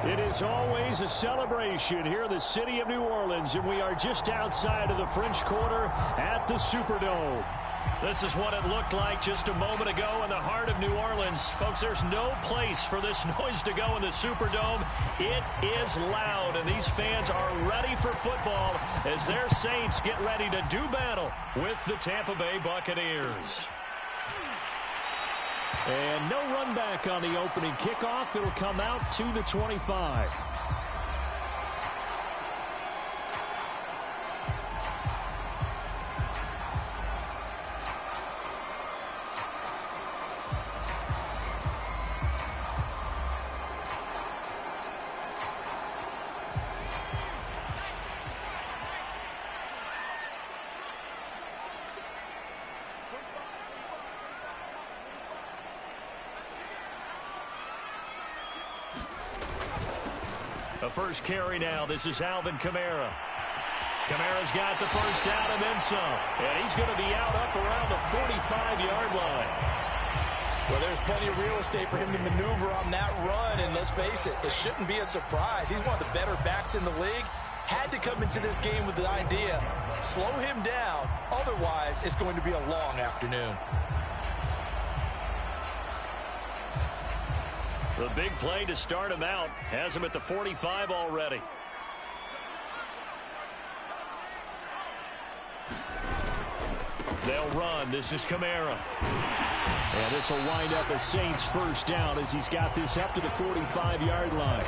It is always a celebration here in the city of New Orleans, and we are just outside of the French Quarter at the Superdome. This is what it looked like just a moment ago in the heart of New Orleans. Folks, there's no place for this noise to go in the Superdome. It is loud, and these fans are ready for football as their Saints get ready to do battle with the Tampa Bay Buccaneers. And no run back on the opening kickoff. It'll come out to the 25. The first carry now. This is Alvin Kamara. Kamara's got the first down and then some. And he's going to be out up around the 45-yard line. Well, there's plenty of real estate for him to maneuver on that run. And let's face it, it shouldn't be a surprise. He's one of the better backs in the league. Had to come into this game with the idea, slow him down. Otherwise, it's going to be a long afternoon. The big play to start him out has him at the 45 already. They'll run. This is Kamara. And this will wind up a Saints first down as he's got this up to the 45-yard line.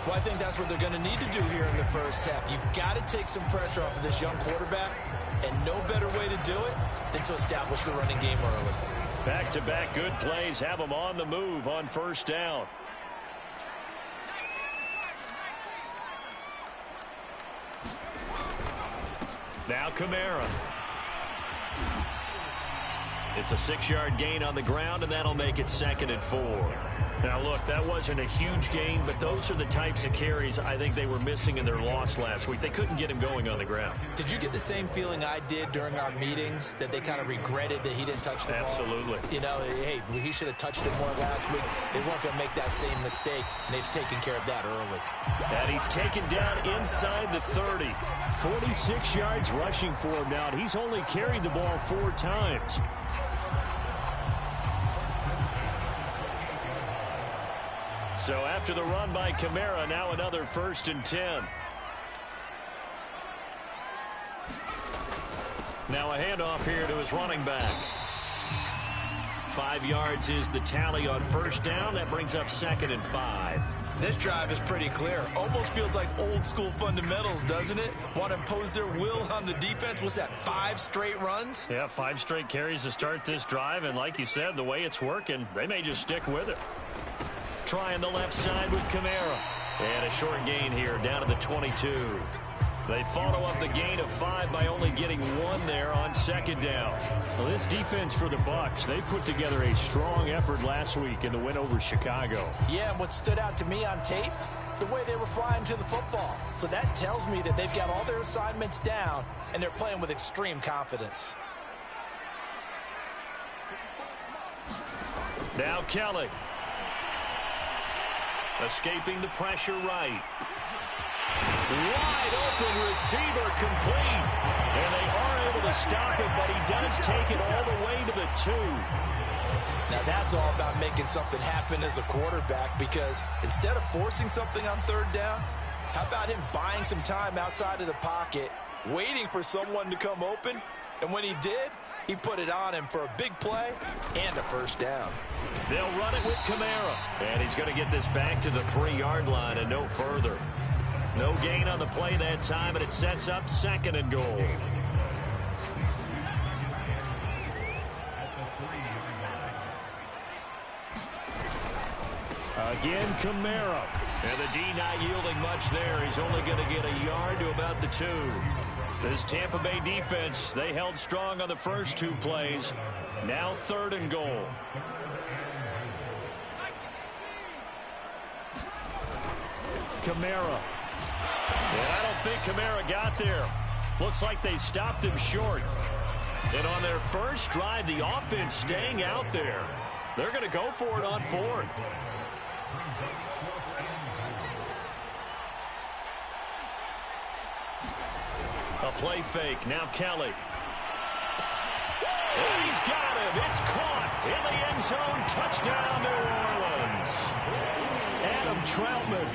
Well, I think that's what they're going to need to do here in the first half. You've got to take some pressure off of this young quarterback, and no better way to do it than to establish the running game early. Back-to-back good plays have them on the move on first down. Now Kamara. It's a 6-yard gain on the ground, and that'll make it 2nd and 4. Now, look, that wasn't a huge gain, but those are the types of carries I think they were missing in their loss last week. They couldn't get him going on the ground. Did you get the same feeling I did during our meetings, that they kind of regretted that he didn't touch the ball? Absolutely. You know, hey, he should have touched it more last week. They weren't going to make that same mistake, and they've taken care of that early. And he's taken down inside the 30. 46 yards rushing for him now, and he's only carried the ball 4 times. So after the run by Kamara, now another 1st and 10. Now a handoff here to his running back. 5 yards is the tally on first down. That brings up 2nd and 5. This drive is pretty clear. Almost feels like old school fundamentals, doesn't it? Want to impose their will on the defense. What's that, 5 straight runs? Yeah, 5 straight carries to start this drive. And like you said, the way it's working, they may just stick with it. Trying the left side with Kamara. And a short gain here down to the 22. They follow up the gain of 5 by only getting 1 there on 2nd down. Well, this defense for the Bucs, they put together a strong effort last week in the win over Chicago. Yeah, and what stood out to me on tape, the way they were flying to the football. So that tells me that they've got all their assignments down, and they're playing with extreme confidence. Now Kelly. Escaping the pressure right. Wide open receiver complete. And they are able to stop it, but he does take it all the way to the 2. Now that's all about making something happen as a quarterback, because instead of forcing something on 3rd down, how about him buying some time outside of the pocket, waiting for someone to come open, and when he did, he put it on him for a big play and a first down. They'll run it with Kamara. And he's going to get this back to the 3-yard line and no further. No gain on the play that time, and it sets up 2nd and goal. Again, Kamara. And the D not yielding much there. He's only going to get a yard to about the 2. This Tampa Bay defense, they held strong on the first 2 plays. Now 3rd and goal. Kamara. And I don't think Kamara got there. Looks like they stopped him short. And on their first drive, the offense staying out there. They're going to go for it on 4th. A play fake. Now Kelly. And he's got him. It's caught in the end zone. Touchdown, New Orleans. Adam Troutman,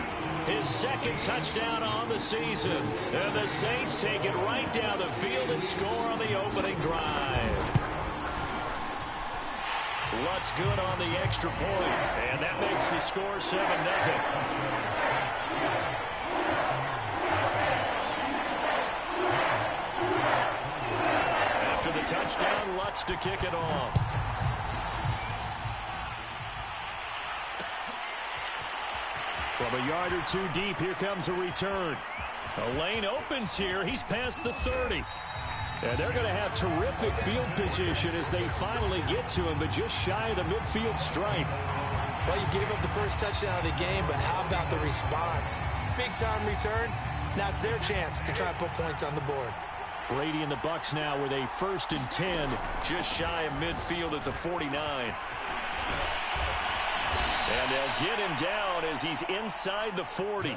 his second touchdown on the season. And the Saints take it right down the field and score on the opening drive. Lutz good on the extra point. And that makes the score 7-0. After the touchdown, Lutz to kick it off. From a yard or two deep, here comes a return. The lane opens here. He's past the 30. And they're going to have terrific field position as they finally get to him, but just shy of the midfield stripe. Well, you gave up the first touchdown of the game, but how about the response? Big-time return. Now it's their chance to try and put points on the board. Brady and the Bucs now with a 1st and 10, just shy of midfield at the 49. And they'll get him down as he's inside the 40.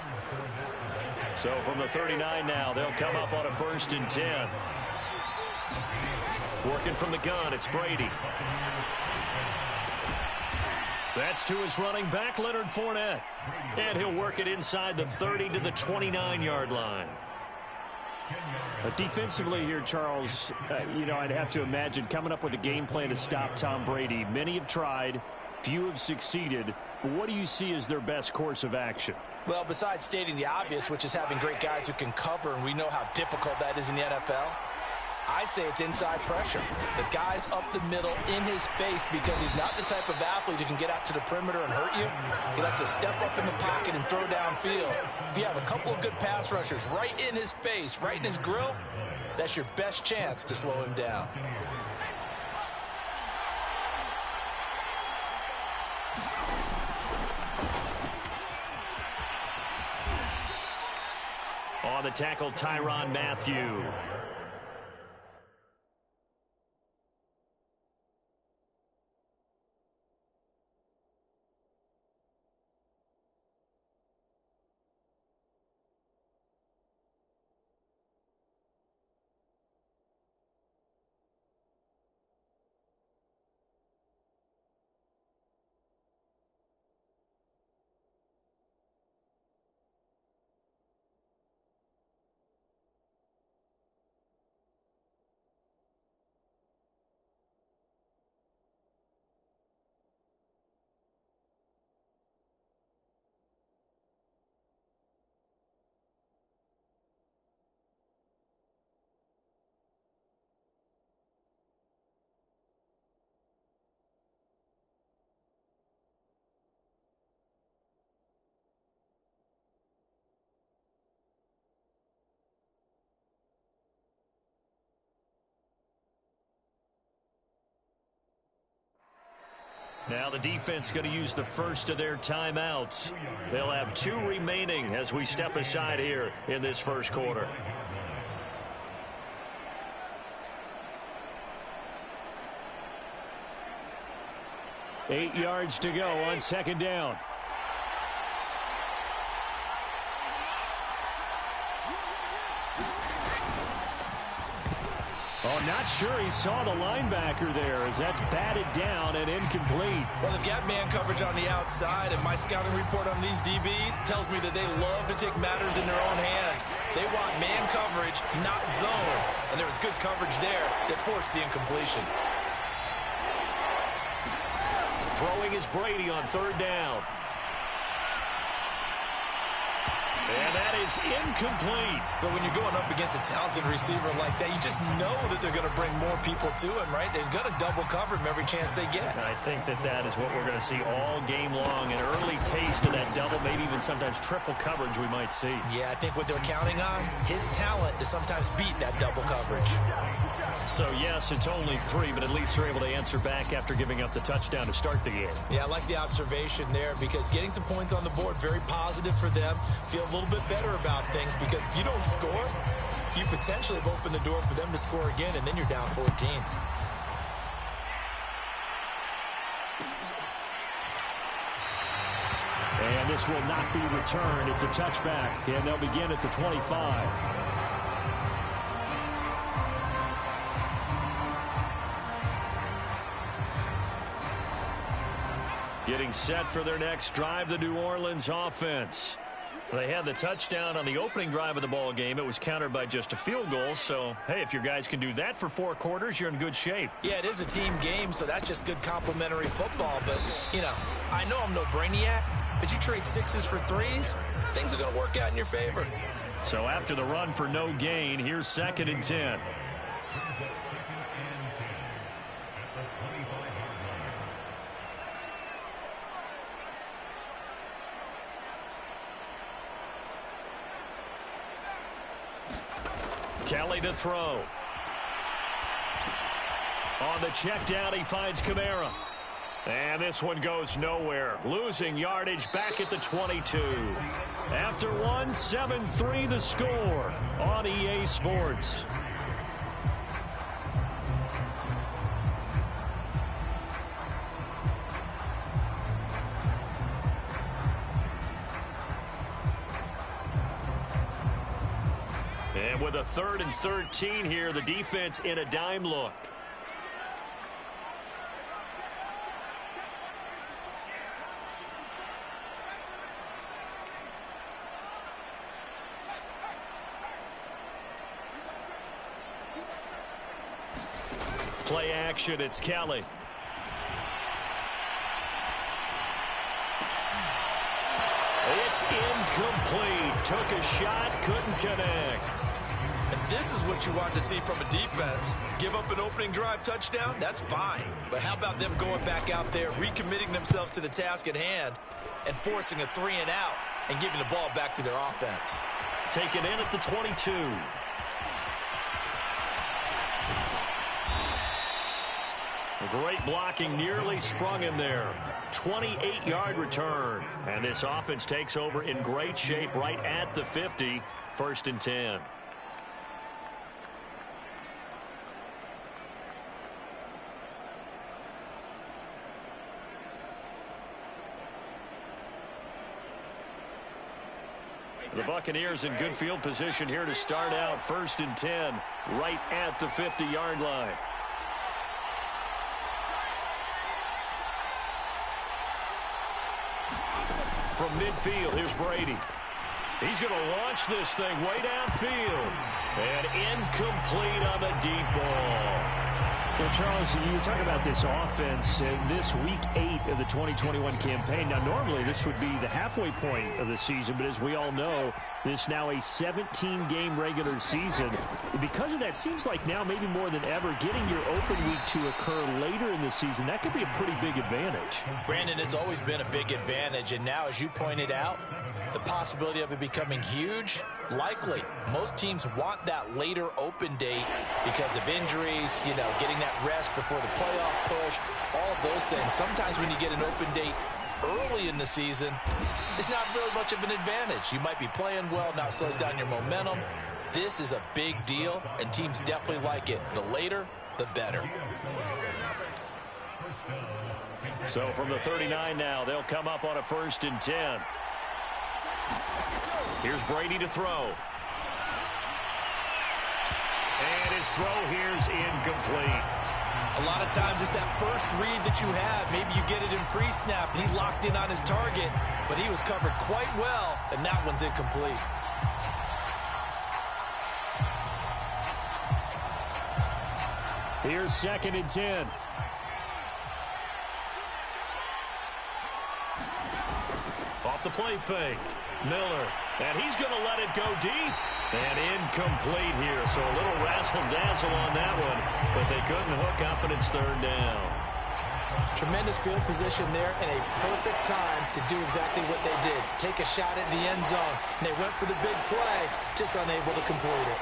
So from the 39 now, they'll come up on a 1st and 10. Working from the gun, it's Brady. That's to his running back, Leonard Fournette. And he'll work it inside the 30 to the 29-yard line. Defensively here, Charles, I'd have to imagine coming up with a game plan to stop Tom Brady. Many have tried, few have succeeded. What do you see as their best course of action? Well, besides stating the obvious, which is having great guys who can cover, and we know how difficult that is in the NFL, I say it's inside pressure. The guy's up the middle in his face because he's not the type of athlete who can get out to the perimeter and hurt you. He lets us step up in the pocket and throw downfield. If you have a couple of good pass rushers right in his face, right in his grill, that's your best chance to slow him down. On the tackle, Tyrann Mathieu. Now the defense going to use the first of their timeouts. They'll have 2 remaining as we step aside here in this first quarter. Eight yards to go on 2nd down. Oh, not sure he saw the linebacker there as that's batted down and incomplete. Well, they've got man coverage on the outside, and my scouting report on these DBs tells me that they love to take matters in their own hands. They want man coverage, not zone. And there was good coverage there that forced the incompletion. Throwing is Brady on 3rd down. And that is incomplete. But when you're going up against a talented receiver like that, you just know that they're going to bring more people to him, right? They're going to double cover him every chance they get. I think that is what we're going to see all game long. An early taste of that double, maybe even sometimes triple coverage we might see. Yeah, I think what they're counting on, his talent to sometimes beat that double coverage. So, yes, it's only 3, but at least they're able to answer back after giving up the touchdown to start the game. Yeah, I like the observation there because getting some points on the board, very positive for them. Feel a little bit better about things because if you don't score, you potentially have opened the door for them to score again, and then you're down 14. And this will not be returned. It's a touchback, and they'll begin at the 25. Getting set for their next drive, the New Orleans offense. They had the touchdown on the opening drive of the ball game. It was countered by just a field goal. So, hey, if your guys can do that for 4 quarters, you're in good shape. Yeah, it is a team game, so that's just good complementary football. But, you know, I know I'm no brainiac, but you trade 6s for 3s, things are going to work out in your favor. So after the run for no gain, here's 2nd and 10. Kelly to throw. On the check down, he finds Kamara. And this one goes nowhere. Losing yardage back at the 22. After 1, 7-3 the score on EA Sports. And with a 3rd and 13 here, the defense in a dime look. Play action, it's Kelly. It's incomplete. Took a shot, couldn't connect. And this is what you want to see from a defense. Give up an opening drive touchdown, that's fine. But how about them going back out there, recommitting themselves to the task at hand, and forcing a 3-and-out and giving the ball back to their offense. Taken in at the 22. Great blocking, nearly sprung him there. 28-yard return. And this offense takes over in great shape right at the 50. 1st and 10. The Buccaneers in good field position here to start out. 1st and 10, right at the 50-yard line. From midfield, here's Brady. He's going to launch this thing way downfield. And incomplete on the deep ball. Well, Charles, you talk about this offense in this week 8 of the 2021 campaign. Now, normally this would be the halfway point of the season, but as we all know, this now a 17-game regular season. Because of that, seems like now maybe more than ever, getting your open week to occur later in the season, that could be a pretty big advantage. Brandon, it's always been a big advantage, and now, as you pointed out, the possibility of it becoming huge, likely. Most teams want that later open date because of injuries, you know, getting that rest before the playoff push, all of those things. Sometimes when you get an open date early in the season, it's not really much of an advantage. You might be playing well, now it slows down your momentum. This is a big deal, and teams definitely like it. The later, the better. So from the 39 now, they'll come up on a 1st and 10. Here's Brady to throw. And his throw here's incomplete. A lot of times it's that first read that you have. Maybe you get it in pre-snap, and he locked in on his target, but he was covered quite well, and that one's incomplete. Here's 2nd and 10. Off the play fake. Miller. And he's going to let it go deep. And incomplete here. So a little razzle-dazzle on that one. But they couldn't hook up, and it's 3rd down. Tremendous field position there and a perfect time to do exactly what they did. Take a shot at the end zone. And they went for the big play, just unable to complete it.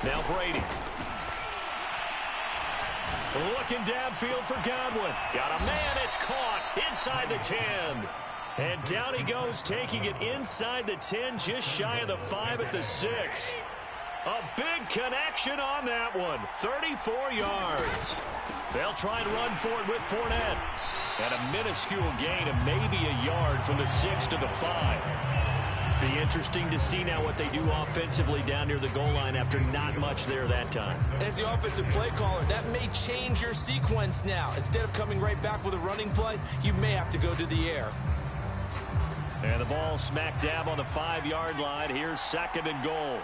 Now Brady. Looking downfield for Godwin. Got a man, it's caught inside the 10. And down he goes, taking it inside the 10, just shy of the 5 at the 6. A big connection on that one. 34 yards. They'll try and run for it with Fournette. And a minuscule gain of maybe a yard from the 6 to the 5. Be interesting to see now what they do offensively down near the goal line after not much there that time. As the offensive play caller, that may change your sequence now. Instead of coming right back with a running play, you may have to go to the air. And the ball smack dab on the 5-yard line. Here's 2nd and goal.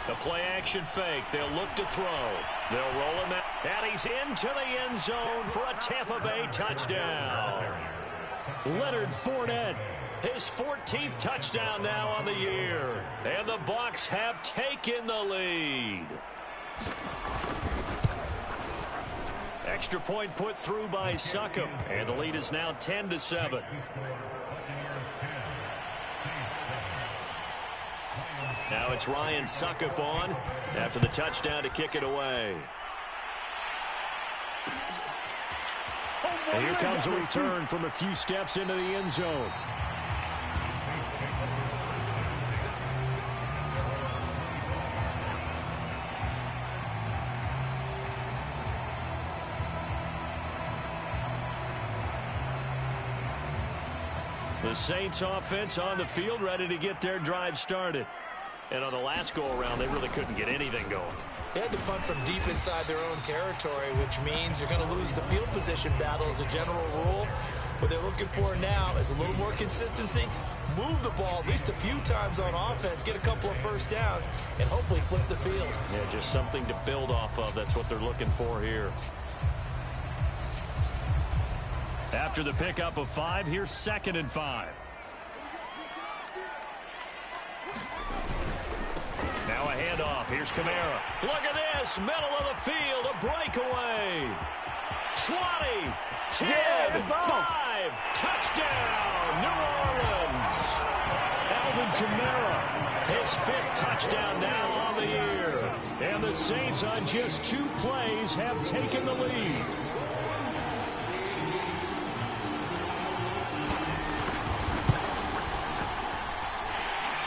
The play-action fake. They'll look to throw. They'll roll him out. And he's into the end zone for a Tampa Bay touchdown. Leonard Fournette, his 14th touchdown now on the year. And the Bucs have taken the lead. Extra point put through by Succop. And the lead is now 10-7. Now it's Ryan Succop on after the touchdown to kick it away. And here comes a return from a few steps into the end zone. The Saints offense on the field, ready to get their drive started. And on the last go-around, they really couldn't get anything going. They had to punt from deep inside their own territory, which means you're going to lose the field position battle as a general rule. What they're looking for now is a little more consistency, move the ball at least a few times on offense, get a couple of first downs, and hopefully flip the field. Yeah, just something to build off of. That's what they're looking for here. After the pickup of 5, here's 2nd and 5. Now a handoff. Here's Kamara. Look at this. Middle of the field. A breakaway. 20, 10, 5. Touchdown, New Orleans. Alvin Kamara. His 5th touchdown now on the year. And the Saints on just 2 plays have taken the lead.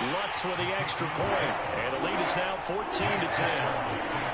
Lutz with the extra point. And the lead is now 14-10.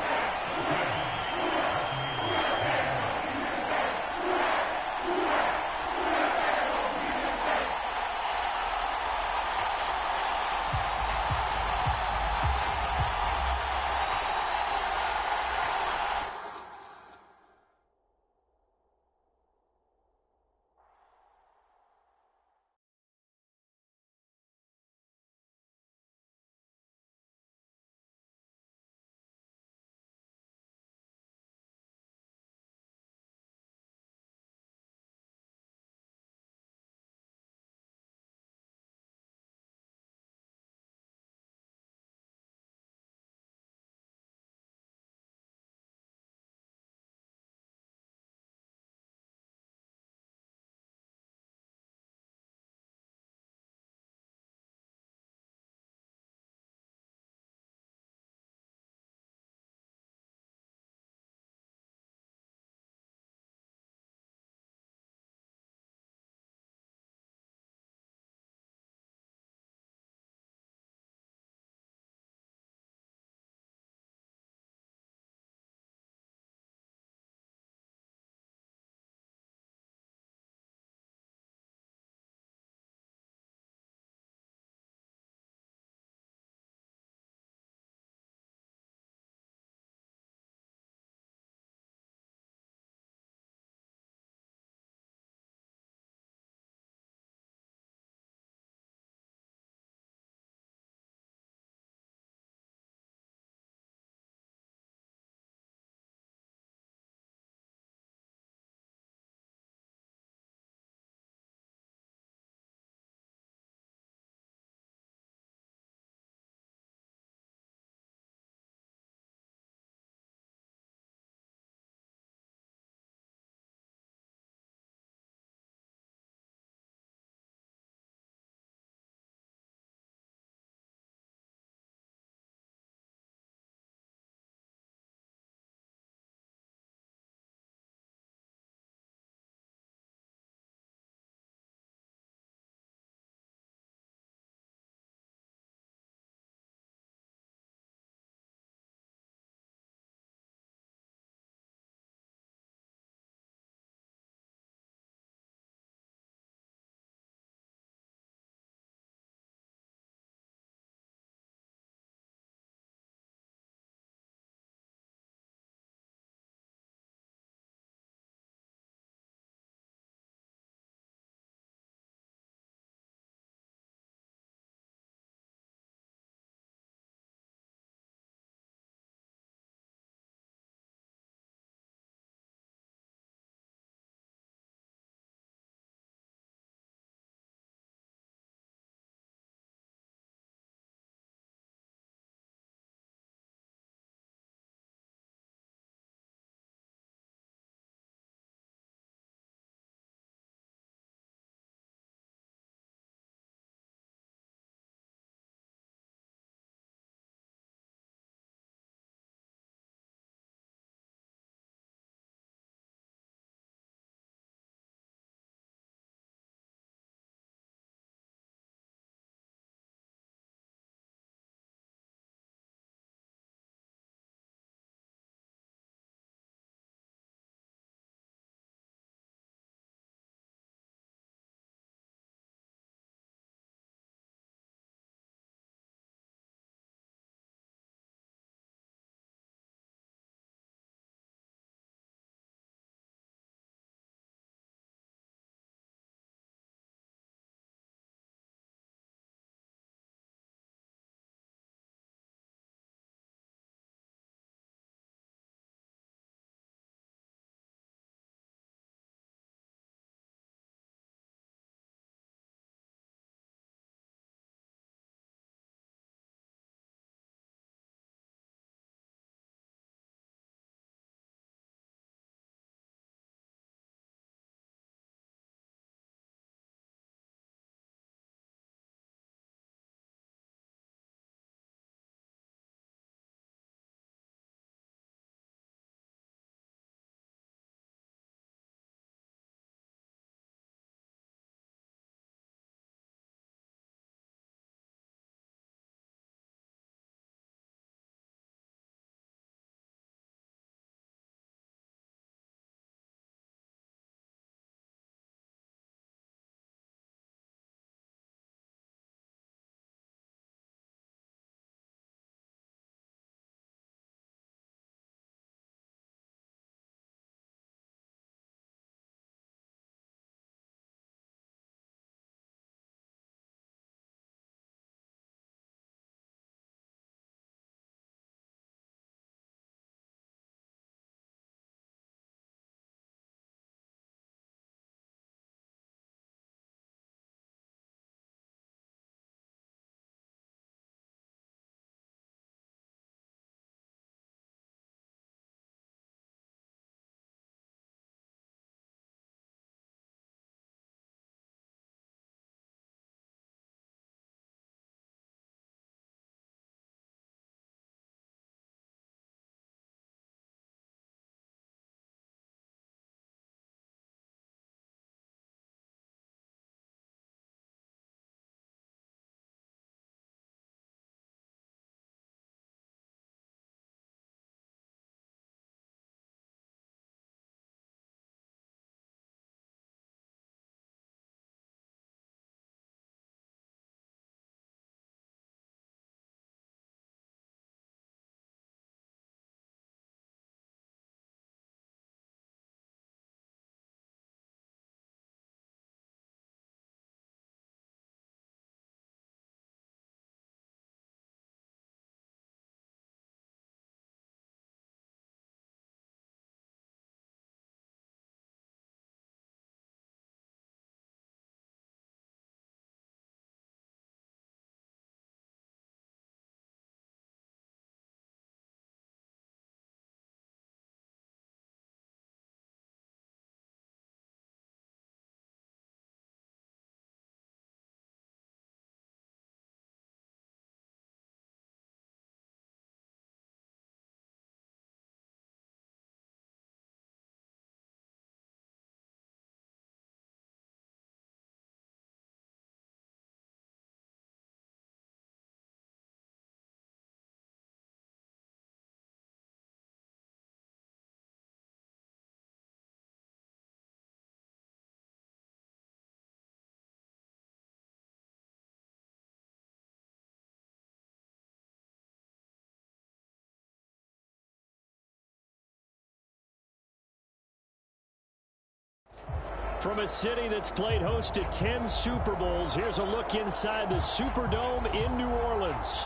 From a city that's played host to 10 Super Bowls, here's a look inside the Superdome in New Orleans.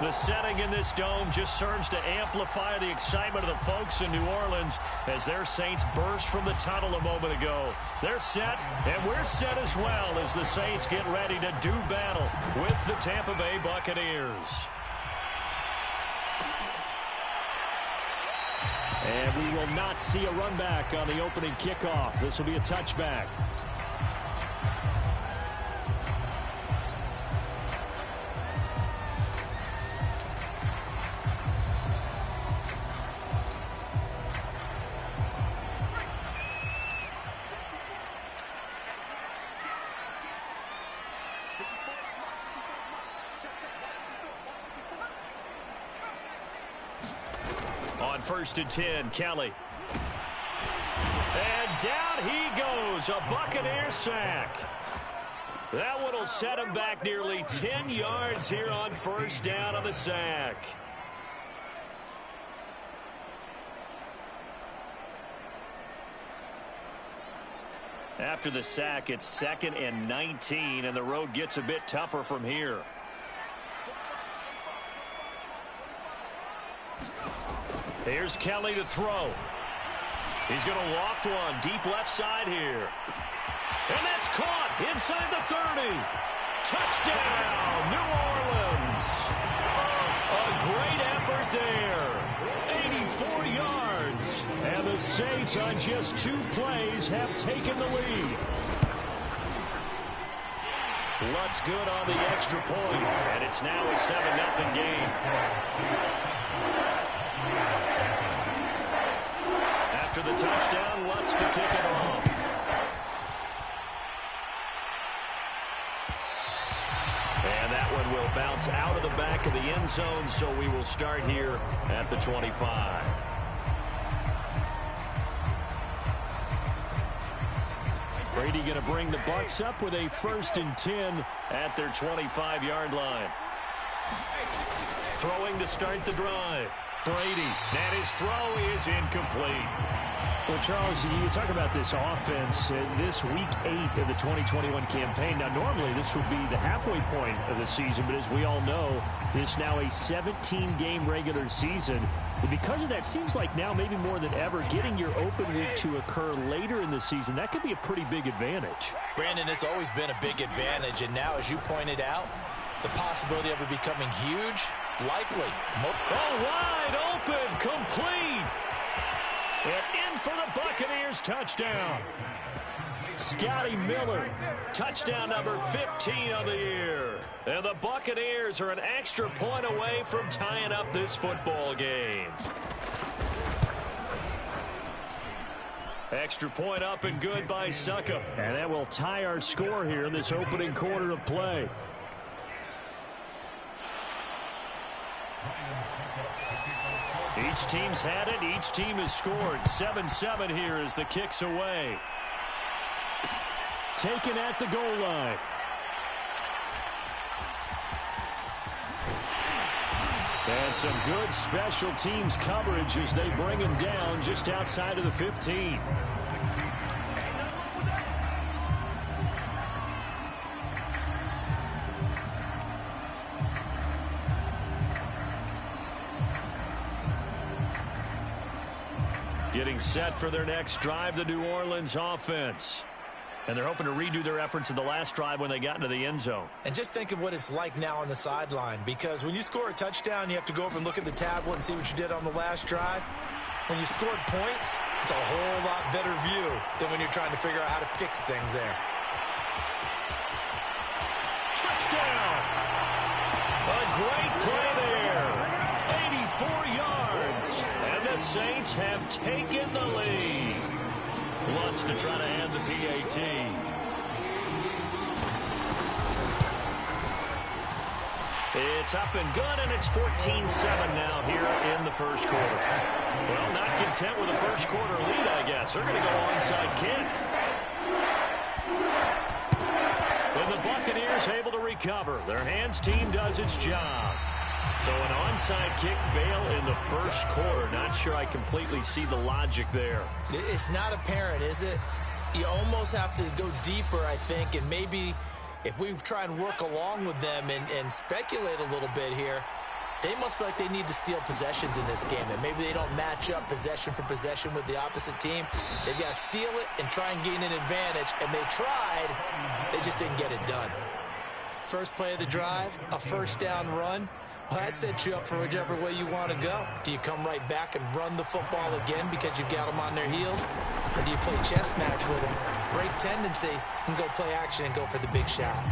The setting in this dome just serves to amplify the excitement of the folks in New Orleans as their Saints burst from the tunnel a moment ago. They're set, and we're set as well as the Saints get ready to do battle with the Tampa Bay Buccaneers. And we will not see a run back on the opening kickoff. This will be a touchback. On 1st and 10, Kelly. And down he goes, a Buccaneer sack. That one will set him back nearly 10 yards here on 1st down on the sack. After the sack, it's 2nd and 19, and the road gets a bit tougher from here. Here's Kelly to throw. He's going to loft one deep left side here. And that's caught inside the 30. Touchdown, New Orleans. A great effort there. 84 yards. And the Saints on just 2 plays have taken the lead. Lutz good on the extra point, and it's now a 7-0 game. After the touchdown, Lutz to kick it off. And that one will bounce out of the back of the end zone, so we will start here at the 25. Brady going to bring the Bucs up with a 1st and 10 at their 25-yard line. Throwing to start the drive. Brady, and his throw is incomplete. Well, Charles, you talk about this offense, this week 8 of the 2021 campaign. Now, normally this would be the halfway point of the season, but as we all know, this now a 17-game regular season. And because of that, seems like now maybe more than ever, getting your open week to occur later in the season, that could be a pretty big advantage. Brandon, it's always been a big advantage, and now, as you pointed out, the possibility of it becoming huge, likely. Oh, wide open, complete. And in for the Buccaneers touchdown. Scotty Miller, touchdown number 15 of the year. And the Buccaneers are an extra point away from tying up this football game. Extra point up and good by Suckup. And that will tie our score here in this opening quarter of play. Each team's had it. Each team has scored. 7-7 here as the kick's away. Taken at the goal line. And some good special teams coverage as they bring him down just outside of the 15. Getting set for their next drive, the New Orleans offense. And they're hoping to redo their efforts in the last drive when they got into the end zone. And just think of what it's like now on the sideline, because when you score a touchdown, you have to go over and look at the tablet and see what you did on the last drive. When you scored points, it's a whole lot better view than when you're trying to figure out how to fix things there. Touchdown! A great play there. 84 yards. And the Saints have taken the lead. Lutz to try to hand the PAT. It's up and good, and it's 14-7 now here in the first quarter. Well, not content with the first quarter lead, I guess. They're going to go onside kick. And the Buccaneers able to recover. Their hands team does its job. So an onside kick fail in the first quarter. Not sure I completely see the logic there. It's not apparent, is it? You almost have to go deeper, I think, and maybe if we try and work along with them and speculate a little bit here, they must feel like they need to steal possessions in this game, and maybe they don't match up possession for possession with the opposite team. They've got to steal it and try and gain an advantage, and they tried. They just didn't get it done. First play of the drive, a first down run. Well, that sets you up for whichever way you want to go. Do you come right back and run the football again because you've got them on their heels? Or do you play chess match with them, break tendency, and go play action and go for the big shot?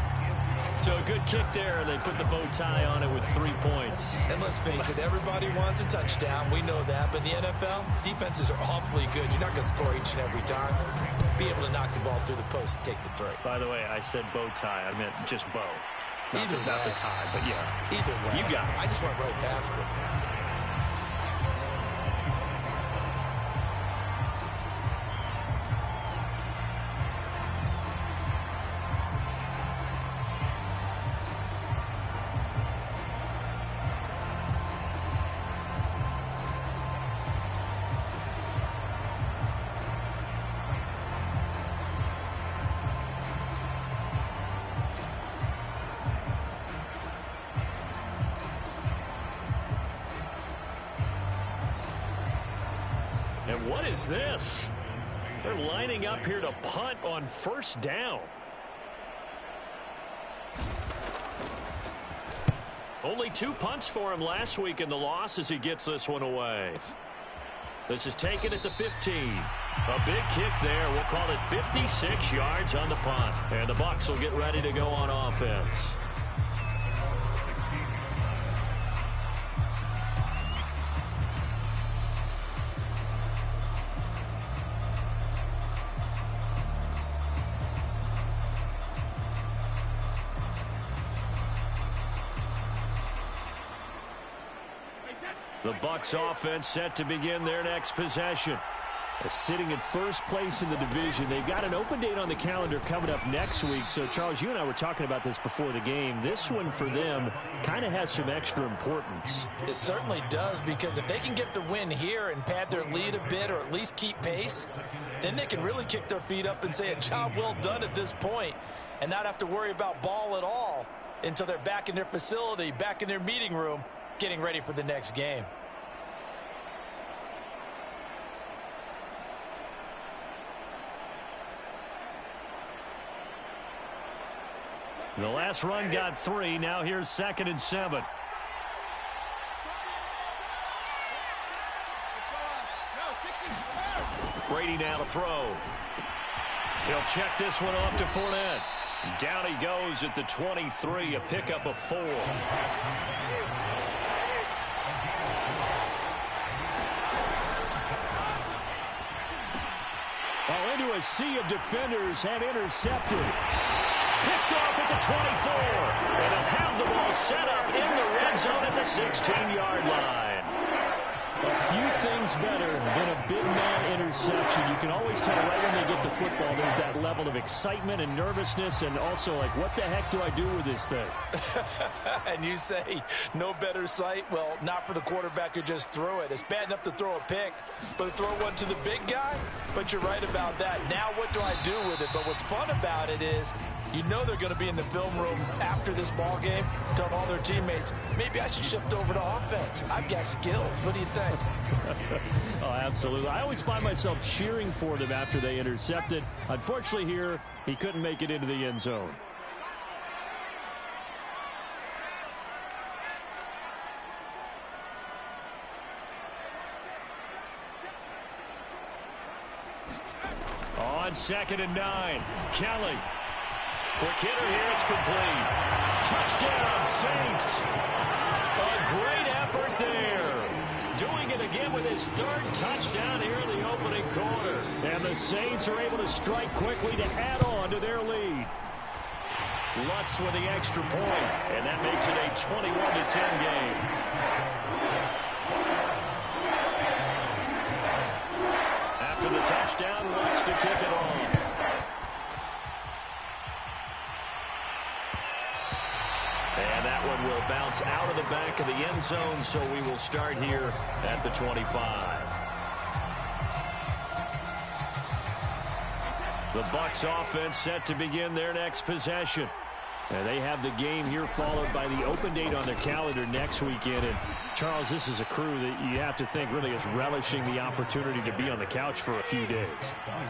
So a good kick there. They put the bow tie on it with 3 points. And let's face it, everybody wants a touchdown. We know that. But in the NFL, defenses are awfully good. You're not going to score each and every time. Be able to knock the ball through the post and take the three. By the way, I said bow tie. I meant just bow. Not the tie, but yeah. Either way. You got it. I just went right past it. And what is this? They're lining up here to punt on first down. Only 2 punts for him last week in the loss as he gets this one away. This is taken at the 15. A big kick there. We'll call it 56 yards on the punt. And the Bucs will get ready to go on offense. The Bucs offense set to begin their next possession. Sitting in first place in the division. They've got an open date on the calendar coming up next week. So, Charles, you and I were talking about this before the game. This one for them kind of has some extra importance. It certainly does, because if they can get the win here and pad their lead a bit or at least keep pace, then they can really kick their feet up and say a job well done at this point and not have to worry about ball at all until they're back in their facility, back in their meeting room, getting ready for the next game. The last run got 3. Now here's 2nd and 7. Brady now to throw. He'll check this one off to Fournette. Down he goes at the 23, a pickup of 4. Well, into a sea of defenders and intercepted. Picked off at the 24. And he'll have the ball set up in the red zone at the 16-yard line. A few things better than a big man interception. You can always tell right when they get the football, there's that level of excitement and nervousness, and also like, what the heck do I do with this thing? And you say no better sight? Well, not for the quarterback who just threw it. It's bad enough to throw a pick, but to throw one to the big guy? But you're right about that. Now what do I do with it? But what's fun about it is you know they're going to be in the film room after this ball game, telling all their teammates, maybe I should shift over to offense. I've got skills. What do you think? Oh, absolutely. I always find myself cheering for them after they intercept it. Unfortunately here, he couldn't make it into the end zone. On 2nd and 9, Kelly. Quick hitter here, it's complete. Touchdown, Saints. A great effort there. Doing it again with his 3rd touchdown here in the opening quarter. And the Saints are able to strike quickly to add on to their lead. Lutz with the extra point, and that makes it a 21-10 game. After the touchdown, Lutz to kick it off. And that one will bounce out of the back of the end zone, so we will start here at the 25. The Bucs offense set to begin their next possession. And they have the game here followed by the open date on their calendar next weekend. And, Charles, this is a crew that you have to think really is relishing the opportunity to be on the couch for a few days.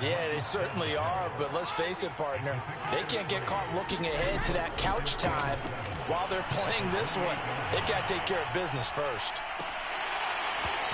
Yeah, they certainly are, but let's face it, partner. They can't get caught looking ahead to that couch time while they're playing this one. They've got to take care of business first.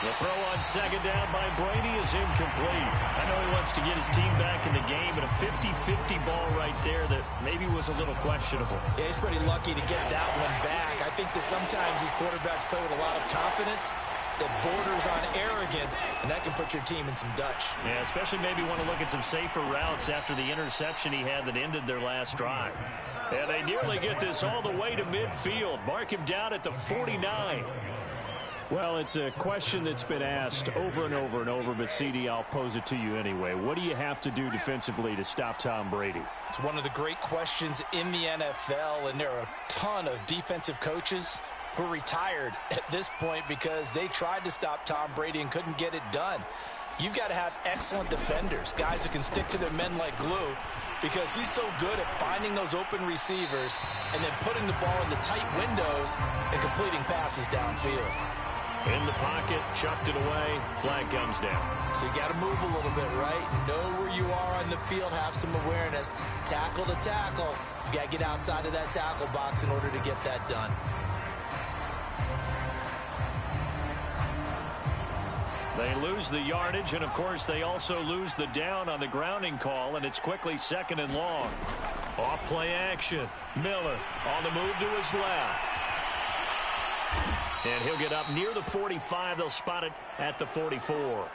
The throw on second down by Brady is incomplete. I know he wants to get his team back in the game, but a 50-50 ball right there that maybe was a little questionable. Yeah, he's pretty lucky to get that one back. I think that sometimes these quarterbacks play with a lot of confidence that borders on arrogance, and that can put your team in some Dutch. Yeah, especially maybe want to look at some safer routes after the interception he had that ended their last drive. And they nearly get this all the way to midfield. Mark him down at the 49. Well, it's a question that's been asked over and over and over, but, CD, I'll pose it to you anyway. What do you have to do defensively to stop Tom Brady? It's one of the great questions in the NFL, and there are a ton of defensive coaches who are retired at this point because they tried to stop Tom Brady and couldn't get it done. You've got to have excellent defenders, guys who can stick to their men like glue, because he's so good at finding those open receivers and then putting the ball into tight windows and completing passes downfield. In the pocket, chucked it away, flag comes down. So you got to move a little bit, right? Know where you are on the field, have some awareness. Tackle to tackle. You got to get outside of that tackle box in order to get that done. They lose the yardage, and, of course, they also lose the down on the grounding call, and it's quickly second and long. Off play action. Miller on the move to his left. And he'll get up near the 45. They'll spot it at the 44.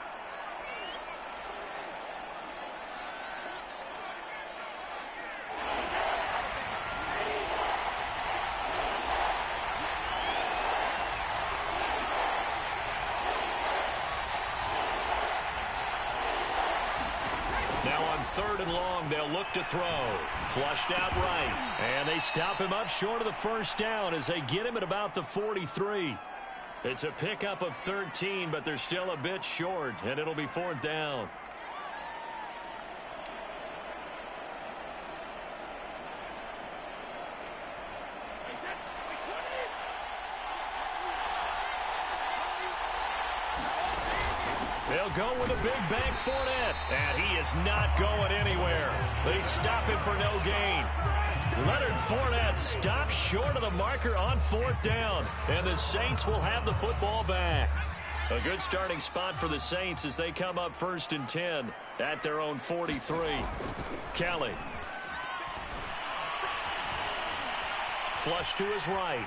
Now on third and long, they'll look to throw. Flushed out right. And they stop him up short of the first down as they get him at about the 43. It's a pickup of 13, but they're still a bit short, and it'll be fourth down. They'll go with a big bank Fournette, and he is not going anywhere. They stop him for no gain. Leonard Fournette stops short of the marker on fourth down, and the Saints will have the football back. A good starting spot for the Saints as they come up first and 10 at their own 43. Kelly. Flush to his right.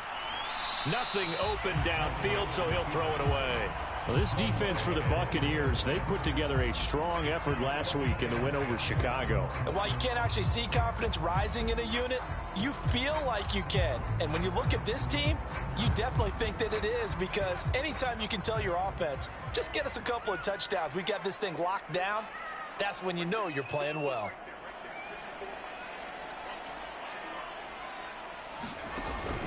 Nothing open downfield, so he'll throw it away. Well, this defense for the Buccaneers, they put together a strong effort last week in the win over Chicago. And while you can't actually see confidence rising in a unit, you feel like you can. And when you look at this team, you definitely think that it is, because anytime you can tell your offense, just get us a couple of touchdowns, we got this thing locked down, that's when you know you're playing well.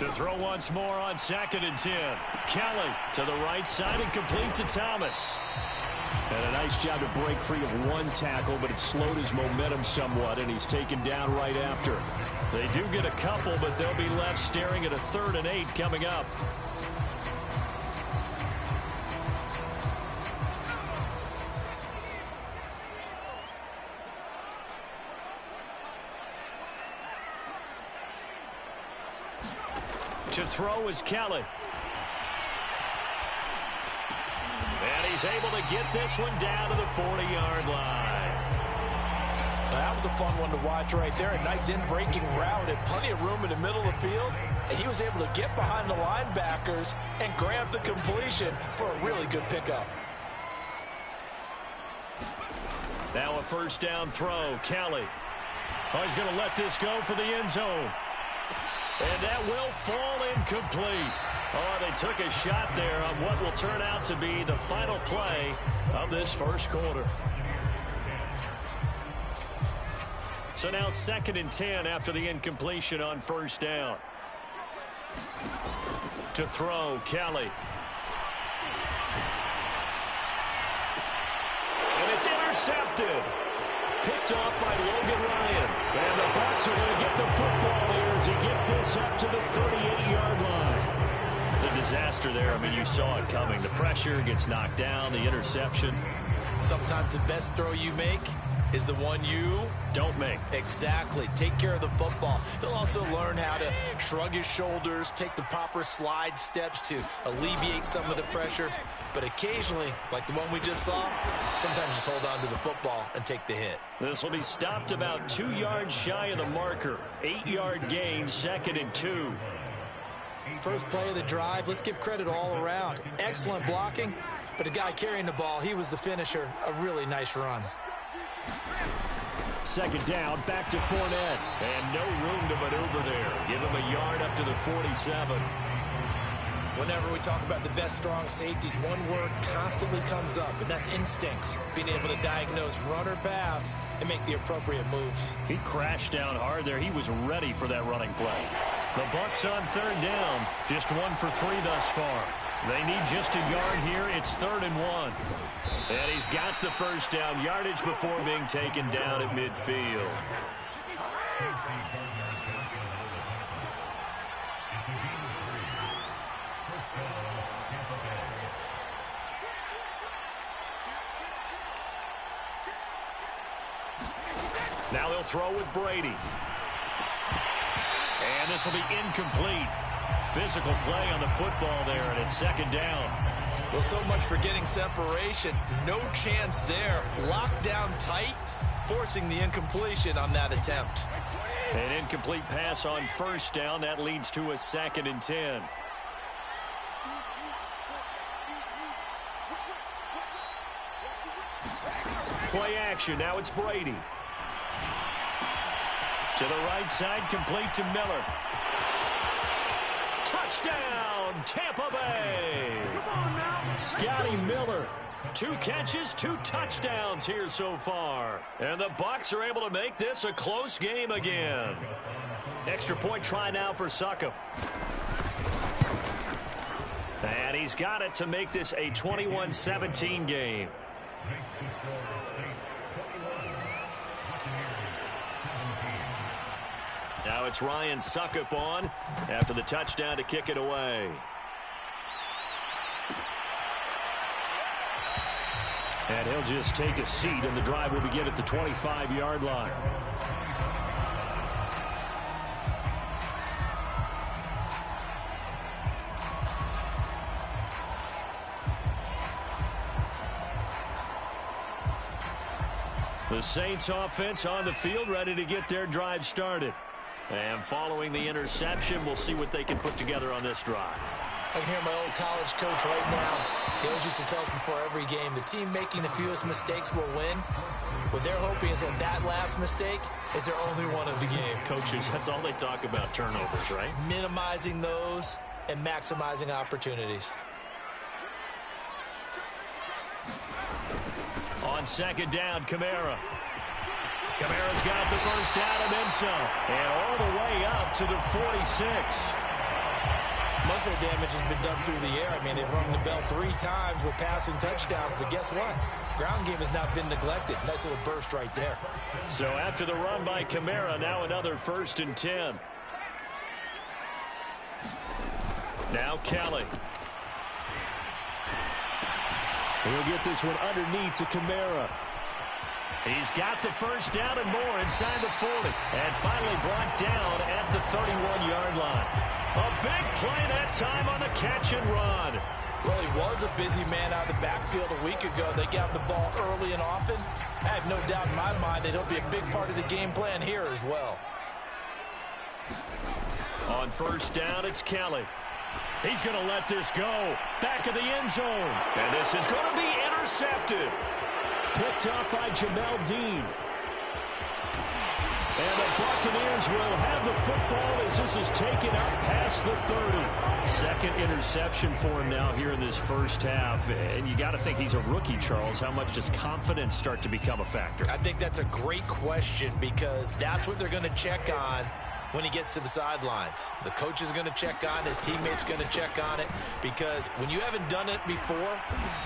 To throw once more on second and 10. Kelly to the right side and complete to Thomas. And a nice job to break free of one tackle, but it slowed his momentum somewhat, and he's taken down right after. They do get a couple, but they'll be left staring at a 3rd and 8 coming up. To throw is Kelly. And he's able to get this one down to the 40-yard line. That was a fun one to watch right there. A nice in-breaking route and plenty of room in the middle of the field. And he was able to get behind the linebackers and grab the completion for a really good pickup. Now a first down throw. Kelly. Oh, he's going to let this go for the end zone. And that will fall incomplete. Oh, they took a shot there on what will turn out to be the final play of this first quarter. So now 2nd and 10 after the incompletion on first down. To throw, Kelly. And it's intercepted. picked off by Logan Ryan. And the Bucs are going to get the football here as he gets this up to the 38-yard line. The disaster there, I mean, you saw it coming. The pressure gets knocked down, the interception. Sometimes the best throw you make is the one you don't make. Exactly. Take care of the football. He'll also learn how to shrug his shoulders, take the proper slide steps to alleviate some of the pressure. But occasionally, like the one we just saw, sometimes just hold on to the football and take the hit. This will be stopped about 2 yards shy of the marker. 8-yard gain, 2nd and 2. First play of the drive, let's give credit all around. Excellent blocking, but the guy carrying the ball, he was the finisher. A really nice run. 2nd down, back to Fournette. And no room to maneuver there. Give him a yard up to the 47. Whenever we talk about the best strong safeties, one word constantly comes up, and that's instincts. Being able to diagnose run or pass and make the appropriate moves. He crashed down hard there. He was ready for that running play. The Bucs on 3rd down. Just 1 for 3 thus far. They need just a yard here. It's 3rd and 1. And he's got the first down. Yardage before being taken down at midfield. Now they'll throw with Brady. And this will be incomplete. Physical play on the football there, and it's 2nd down. Well, so much for getting separation. No chance there. Locked down tight, forcing the incompletion on that attempt. An incomplete pass on 1st down. That leads to a 2nd and 10. Play action. Now it's Brady. To the right side, complete to Miller. Touchdown, Tampa Bay. Come on now. Scotty Miller. 2 catches, 2 touchdowns here so far. And the Bucs are able to make this a close game again. Extra point try now for Succop. And he's got it to make this a 21-17 game. Now it's Ryan Succop on after the touchdown to kick it away. And he'll just take a seat, and the drive will begin at the 25-yard line. The Saints offense on the field, ready to get their drive started. And following the interception, we'll see what they can put together on this drive. I can hear my old college coach right now. He always used to tell us before every game, the team making the fewest mistakes will win. What they're hoping is that that last mistake is their only one of the game. Coaches, that's all they talk about, turnovers, right? Minimizing those and maximizing opportunities. On 2nd down, Kamara. Kamara's got the first down and then some. And all the way up to the 46. Muscle damage has been done through the air. I mean, they've rung the bell 3 times with passing touchdowns, but guess what? Ground game has not been neglected. Nice little burst right there. So after the run by Kamara, now another 1st and 10. Now Kelly. He'll get this one underneath to Kamara. He's got the first down and more inside the 40. And finally brought down at the 31-yard line. A big play that time on the catch and run. Well, he was a busy man out of the backfield a week ago. They got the ball early and often. I have no doubt in my mind that he'll be a big part of the game plan here as well. On 1st down, it's Kelly. He's going to let this go. Back of the end zone. And this is going to be intercepted. Picked off by Jamel Dean. And the Buccaneers will have the football as this is taken up past the 30. 2nd interception for him now here in this first half. And you got to think he's a rookie, Charles. How much does confidence start to become a factor? I think that's a great question because that's what they're going to check on when he gets to the sidelines. The coach is going to check on, his teammates going to check on it, because when you haven't done it before,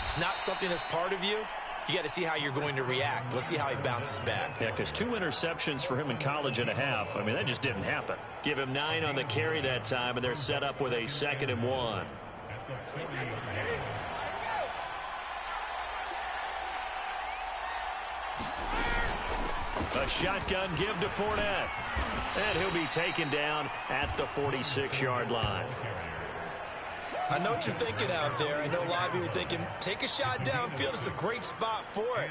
it's not something that's part of you. you got to see how you're going to react. Let's see how he bounces back. Yeah, because 2 interceptions for him in college and a half. I mean, that just didn't happen. Give him 9 on the carry that time, and they're set up with a 2nd and 1. A shotgun give to Fournette. And he'll be taken down at the 46-yard line. I know what you're thinking out there. I know a lot of you are thinking, take a shot downfield. It's a great spot for it.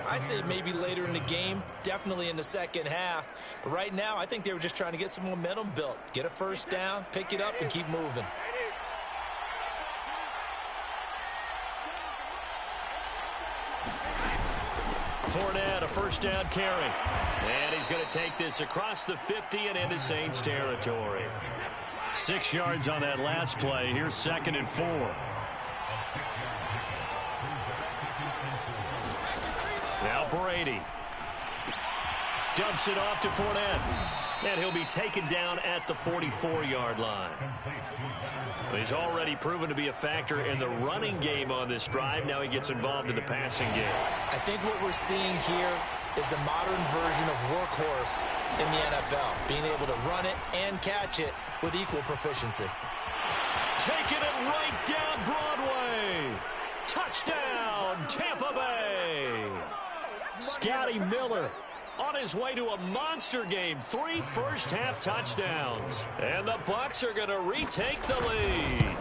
I'd say maybe later in the game, definitely in the second half. But right now, I think they were just trying to get some momentum built. Get a first down, pick it up, and keep moving. Fournette, a first down carry. And he's going to take this across the 50 and into Saints territory. 6 yards on that last play. Here's 2nd and 4. Now Brady dumps it off to Fournette. And he'll be taken down at the 44-yard line. He's already proven to be a factor in the running game on this drive. Now he gets involved in the passing game. I think what we're seeing here is the modern version of workhorse in the NFL, being able to run it and catch it with equal proficiency. Taking it right down Broadway. Touchdown, Tampa Bay. Scotty Miller on his way to a monster game. 3 first-half touchdowns. And the Bucs are going to retake the lead.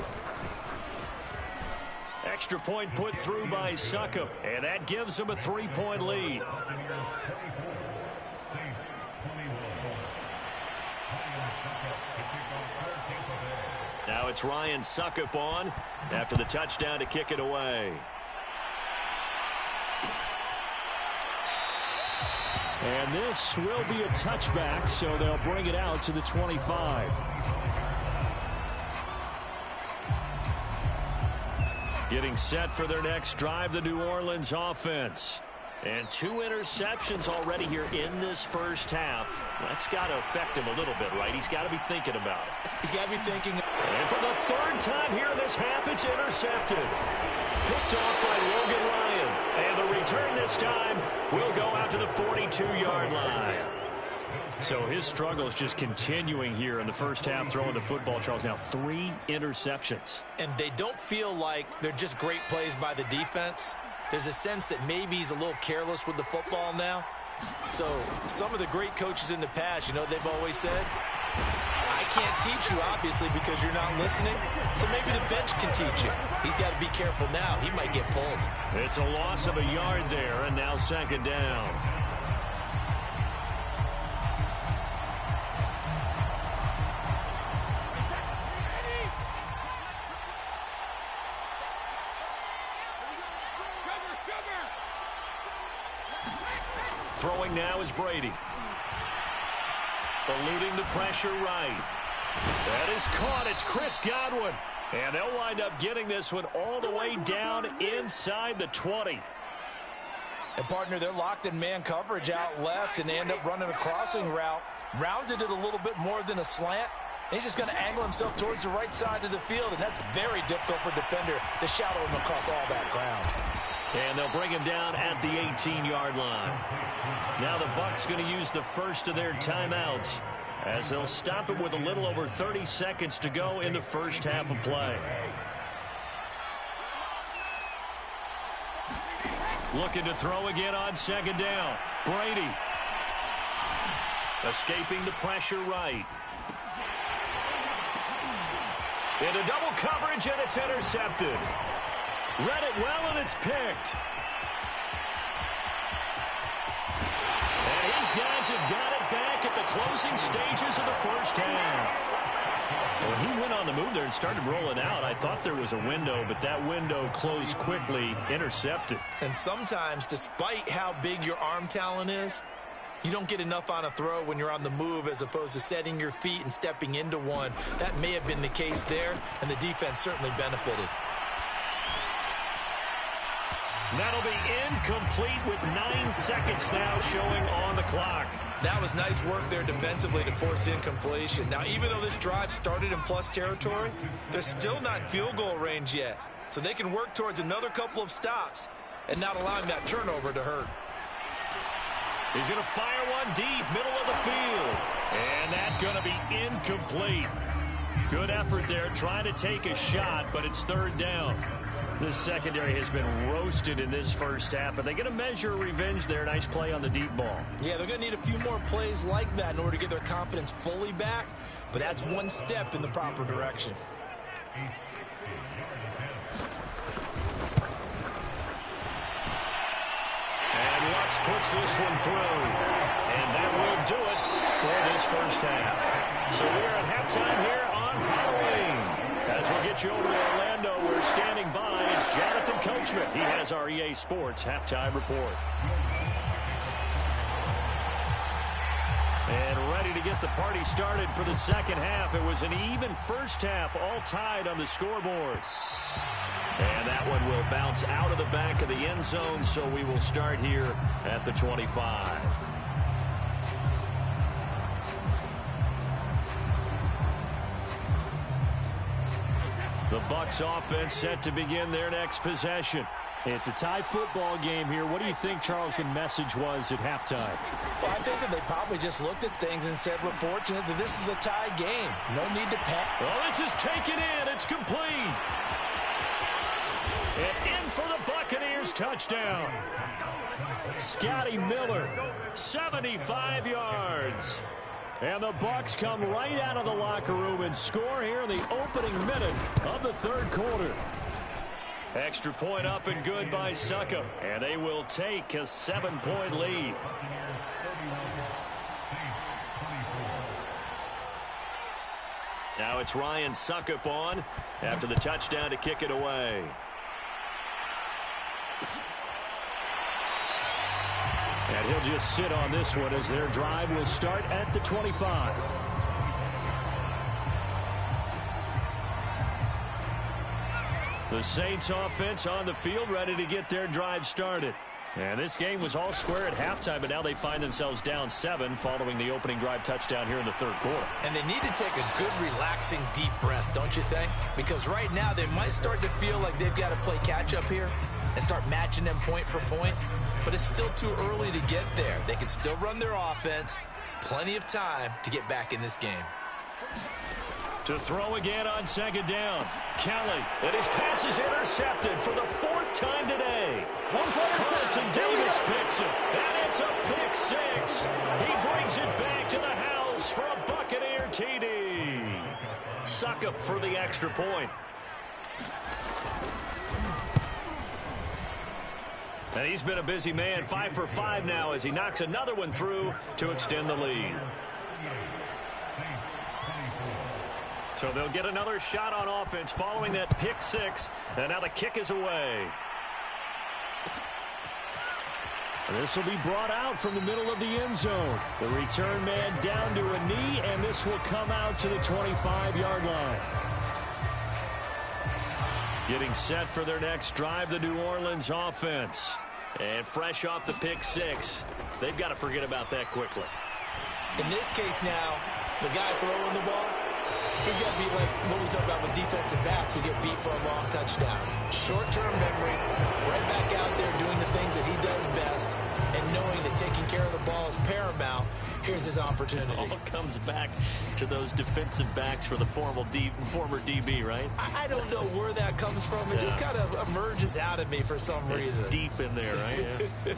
Extra point put through by Succop, and that gives them a 3-point lead. Now it's Ryan Succop on after the touchdown to kick it away. And this will be a touchback, so they'll bring it out to the 25. Getting set for their next drive, the New Orleans offense. And 2 interceptions already here in this first half. That's got to affect him a little bit, right? He's got to be thinking about it. He's got to be thinking. And for the 3rd time here in this half, it's intercepted. Picked off by Logan Ryan. And the return this time will go out to the 42-yard line. So his struggle is just continuing here in the first half, throwing the football, Charles. Now 3 interceptions. And they don't feel like they're just great plays by the defense. There's a sense that maybe he's a little careless with the football now. So some of the great coaches in the past, you know, they've always said, I can't teach you, obviously, because you're not listening. So maybe the bench can teach you. He's got to be careful now. He might get pulled. It's a loss of a yard there, and now 2nd down. Throwing now is Brady. Eluding the pressure right. That is caught. It's Chris Godwin. And they'll wind up getting this one all the way down inside the 20. And, partner, they're locked in man coverage out left, and they end up running a crossing route. Rounded it a little bit more than a slant. And he's just going to angle himself towards the right side of the field, and that's very difficult for a defender to shadow him across all that ground. And they'll bring him down at the 18-yard line. Now the Bucs going to use the first of their timeouts as they'll stop it with a little over 30 seconds to go in the first half of play. Looking to throw again on 2nd down. Brady escaping the pressure right. Into double coverage, and it's intercepted. Read it well, and it's picked. And his guys have got it back at the closing stages of the first half. When he went on the move there and started rolling out, I thought there was a window, but that window closed quickly, intercepted. And sometimes, despite how big your arm talent is, you don't get enough on a throw when you're on the move as opposed to setting your feet and stepping into one. That may have been the case there, and the defense certainly benefited. That'll be incomplete with 9 seconds now showing on the clock. That was nice work there defensively to force incompletion. Now, even though this drive started in plus territory, they're still not in field goal range yet. So they can work towards another couple of stops. and not allowing that turnover to hurt. He's going to fire one deep, middle of the field. And that's going to be incomplete. Good effort there, trying to take a shot, but it's third down. This secondary has been roasted in this first half, but they're going to measure revenge there. Nice play on the deep ball. Yeah, they're going to need a few more plays like that in order to get their confidence fully back, but that's one step in the proper direction. And Lutz puts this one through. And that will do it for this first half. So we are at halftime here on Halloween. As we'll get you over to Orlando, we're standing by is Jonathan Coachman. He has our EA Sports halftime report. And ready to get the party started for the second half. It was an even first half, all tied on the scoreboard. And that one will bounce out of the back of the end zone, so we will start here at the 25. The Bucs offense set to begin their next possession. It's a tie football game here. What do you think, Charles, the message was at halftime? Well, I think that they probably just looked at things and said, we're fortunate that this is a tie game. No need to panic. Well, this is taken in. It's complete. And in for the Buccaneers touchdown. Scotty Miller, 75 yards. And the Bucs come right out of the locker room and score here in the opening minute of the third quarter. Extra point up and good by Succop. And they will take a 7-point lead. Now it's Ryan Succop on after the touchdown to kick it away. And he'll just sit on this one as their drive will start at the 25. The Saints offense on the field ready to get their drive started. And this game was all square at halftime, but now they find themselves down 7 following the opening drive touchdown here in the third quarter. And they need to take a good, relaxing, deep breath, don't you think? Because right now they might start to feel like they've got to play catch-up here and start matching them point for point. But it's still too early to get there. They can still run their offense. Plenty of time to get back in this game. To throw again on second down. Kelly, and his pass is intercepted for the 4th time today. Carlton Davis picks it, and it's a pick 6. He brings it back to the house for a Buccaneer TD. Succop for the extra point. And he's been a busy man, 5 for 5 now as he knocks another one through to extend the lead. So they'll get another shot on offense following that pick 6. And now the kick is away. This will be brought out from the middle of the end zone. The return man down to a knee, and this will come out to the 25-yard line. Getting set for their next drive, the New Orleans offense. And fresh off the pick 6, they've got to forget about that quickly. In this case now, the guy throwing the ball, he's got to be like what we talk about with defensive backs who get beat for a long touchdown. Short-term memory, right back out there doing the things that he does best, and knowing that taking care of the ball is paramount. Here's his opportunity. All comes back to those defensive backs for the former DB, right? I don't know where that comes from. It just kind of emerges out of me for some reason. It's deep in there, right? Yeah.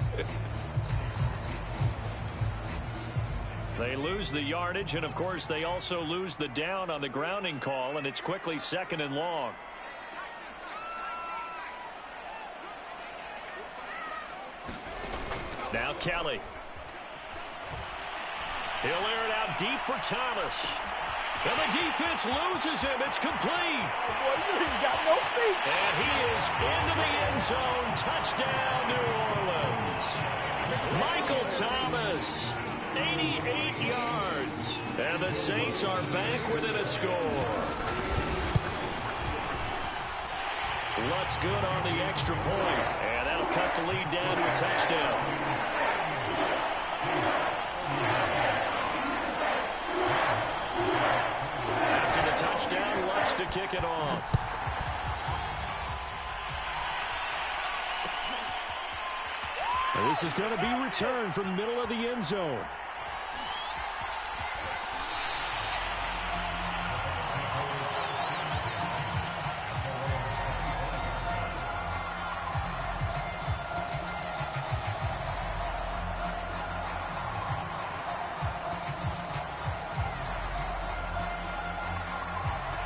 They lose the yardage, and, of course, they also lose the down on the grounding call, and it's quickly 2nd and long. Now Kelly. He'll air it out deep for Thomas. And the defense loses him. It's complete. Oh, boy, you ain't got no feet. And he is into the end zone. Touchdown, New Orleans. Michael Thomas, 88 yards. And the Saints are back within a score. Lutz good on the extra point. And that'll cut the lead down to a touchdown. After the touchdown, Lutz to kick it off. And this is going to be returned from the middle of the end zone.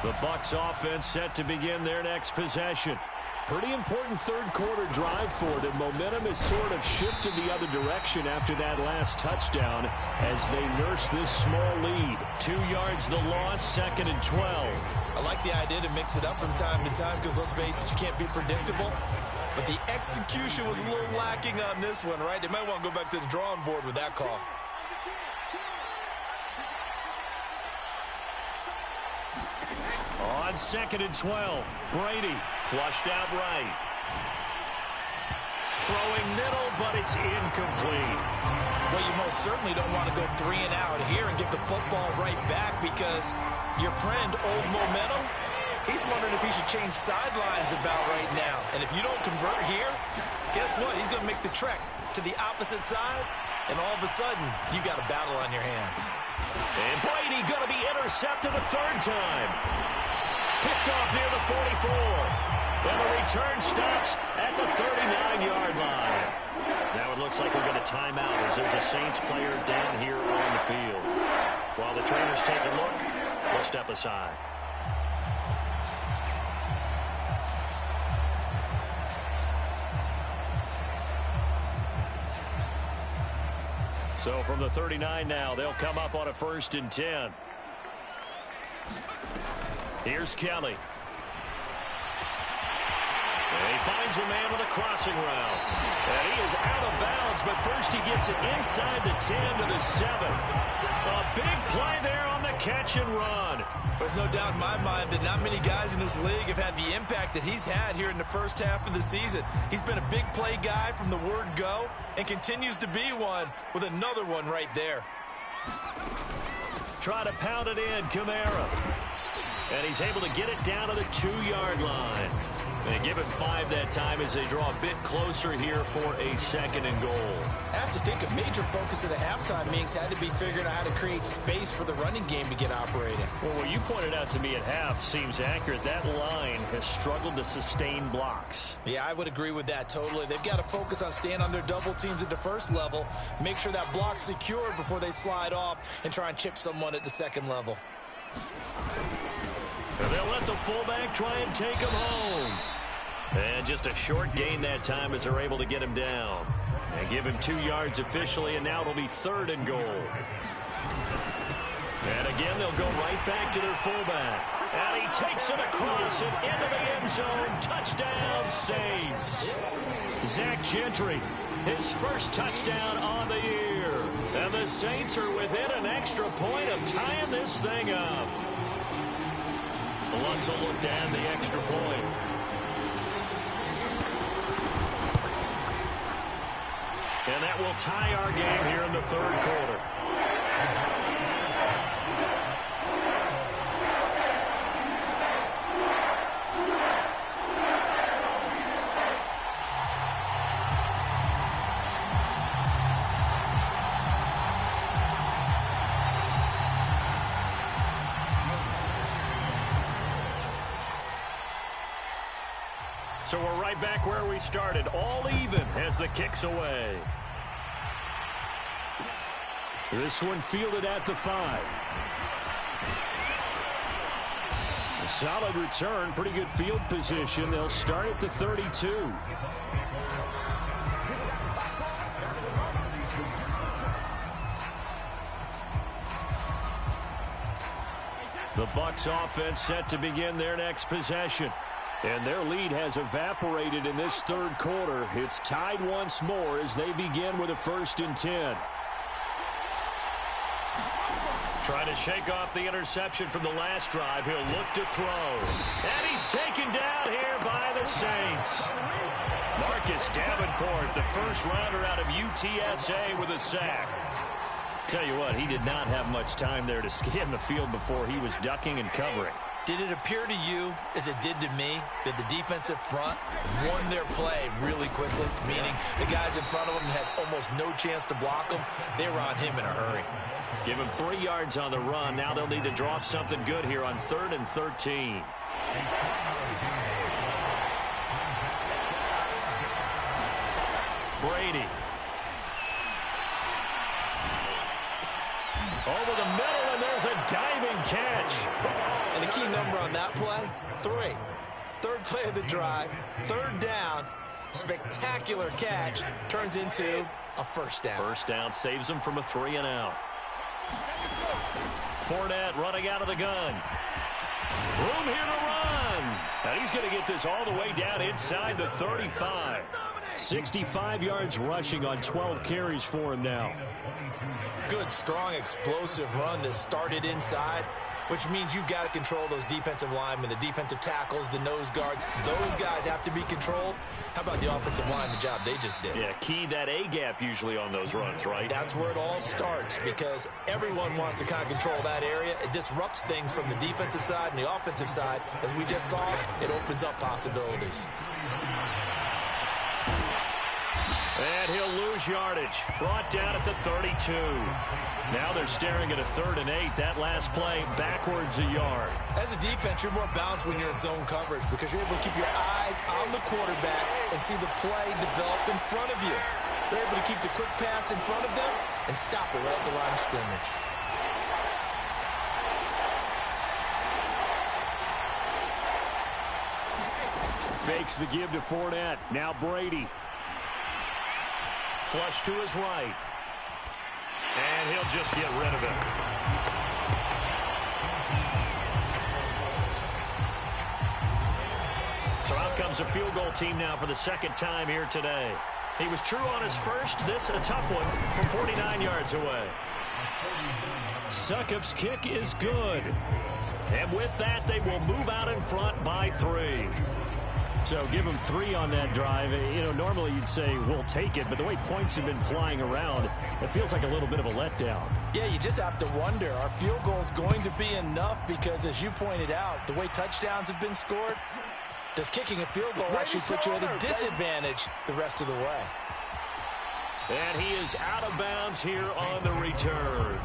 The Bucs offense set to begin their next possession. Pretty important third quarter drive for them. Momentum has sort of shifted the other direction after that last touchdown as they nurse this small lead. 2 yards the loss, 2nd and 12. I like the idea to mix it up from time to time because let's face it, you can't be predictable. But the execution was a little lacking on this one, right? They might want to go back to the drawing board with that call. On 2nd and 12, Brady flushed out right. Throwing middle, but it's incomplete. Well, you most certainly don't want to go 3 and out here and get the football right back because your friend, Old Momentum, he's wondering if he should change sidelines about right now. And if you don't convert here, guess what? He's going to make the trek to the opposite side, and all of a sudden, you got a battle on your hands. And Brady going to be intercepted a 3rd time. Picked off near the 44. And the return stops at the 39-yard line. Now it looks like we're going to time out as there's a Saints player down here on the field. While the trainers take a look, we'll step aside. So from the 39 now, they'll come up on a 1st and 10. Here's Kelly. And he finds a man with a crossing route. And he is out of bounds, but first he gets it inside the 10 to the 7. A big play there on the catch and run. There's no doubt in my mind that not many guys in this league have had the impact that he's had here in the first half of the season. He's been a big play guy from the word go and continues to be one with another one right there. Try to pound it in, Kamara. And he's able to get it down to the 2-yard line. They give him 5 that time as they draw a bit closer here for a 2nd and goal. I have to think a major focus at the halftime meetings had to be figuring out how to create space for the running game to get operating. Well, what you pointed out to me at half seems accurate. That line has struggled to sustain blocks. Yeah, I would agree with that totally. They've got to focus on staying on their double teams at the first level, make sure that block's secured before they slide off and try and chip someone at the 2nd level. And they'll let the fullback try and take him home. And just a short gain that time as they're able to get him down. And give him 2 yards officially, and now it'll be 3rd and goal. And again, they'll go right back to their fullback. And he takes it across and into the end zone. Touchdown, Saints. Zach Gentry, his first touchdown on the year. And the Saints are within an extra point of tying this thing up. The Lutz will look to add the extra point. And that will tie our game here in the 3rd quarter. So we're right back where we started, all even as the kick's away. This one fielded at the 5. A solid return, pretty good field position. They'll start at the 32. The Bucs offense set to begin their next possession. And their lead has evaporated in this 3rd quarter. It's tied once more as they begin with a 1st and 10. Trying to shake off the interception from the last drive. He'll look to throw. And he's taken down here by the Saints. Marcus Davenport, the first rounder out of UTSA with a sack. Tell you what, he did not have much time there to scan the field before he was ducking and covering. Did it appear to you, as it did to me, that the defensive front won their play really quickly? Meaning the guys in front of them had almost no chance to block them. They were on him in a hurry. Give him 3 yards on the run. Now they'll need to draw up something good here on 3rd and 13. Brady. Over the middle, and there's a diving catch. And a key number on that play, 3. 3rd play of the drive, 3rd down, spectacular catch, turns into a first down. First down saves him from a 3 and out. Fournette running out of the gun. Room here to run. And he's going to get this all the way down inside the 35. 65 yards rushing on 12 carries for him now. Good, strong, explosive run that started inside, which means you've got to control those defensive linemen, the defensive tackles, the nose guards. Those guys have to be controlled. How about the offensive line, the job they just did? Yeah, key that A-gap usually on those runs, right? That's where it all starts, because everyone wants to kind of control that area. It disrupts things from the defensive side and the offensive side. As we just saw, it opens up possibilities. And he'll lose yardage. Brought down at the 32. Now they're staring at a 3rd and 8. That last play backwards a yard. As a defense, you're more balanced when you're in zone coverage because you're able to keep your eyes on the quarterback and see the play develop in front of you. They're able to keep the quick pass in front of them and stop it right at the line of scrimmage. Fakes the give to Fournette. Now Brady. Flush to his right. And he'll just get rid of it. So out comes a field goal team now for the 2nd time here today. He was true on his first. This a tough one from 49 yards away. Succop's kick is good. And with that, they will move out in front by 3. So give them 3 on that drive. You know, normally you'd say, we'll take it, but the way points have been flying around, it feels like a little bit of a letdown. Yeah, you just have to wonder, are field goals going to be enough? Because as you pointed out, the way touchdowns have been scored, does kicking a field goal actually put you at a disadvantage the rest of the way? And he is out of bounds here on the return.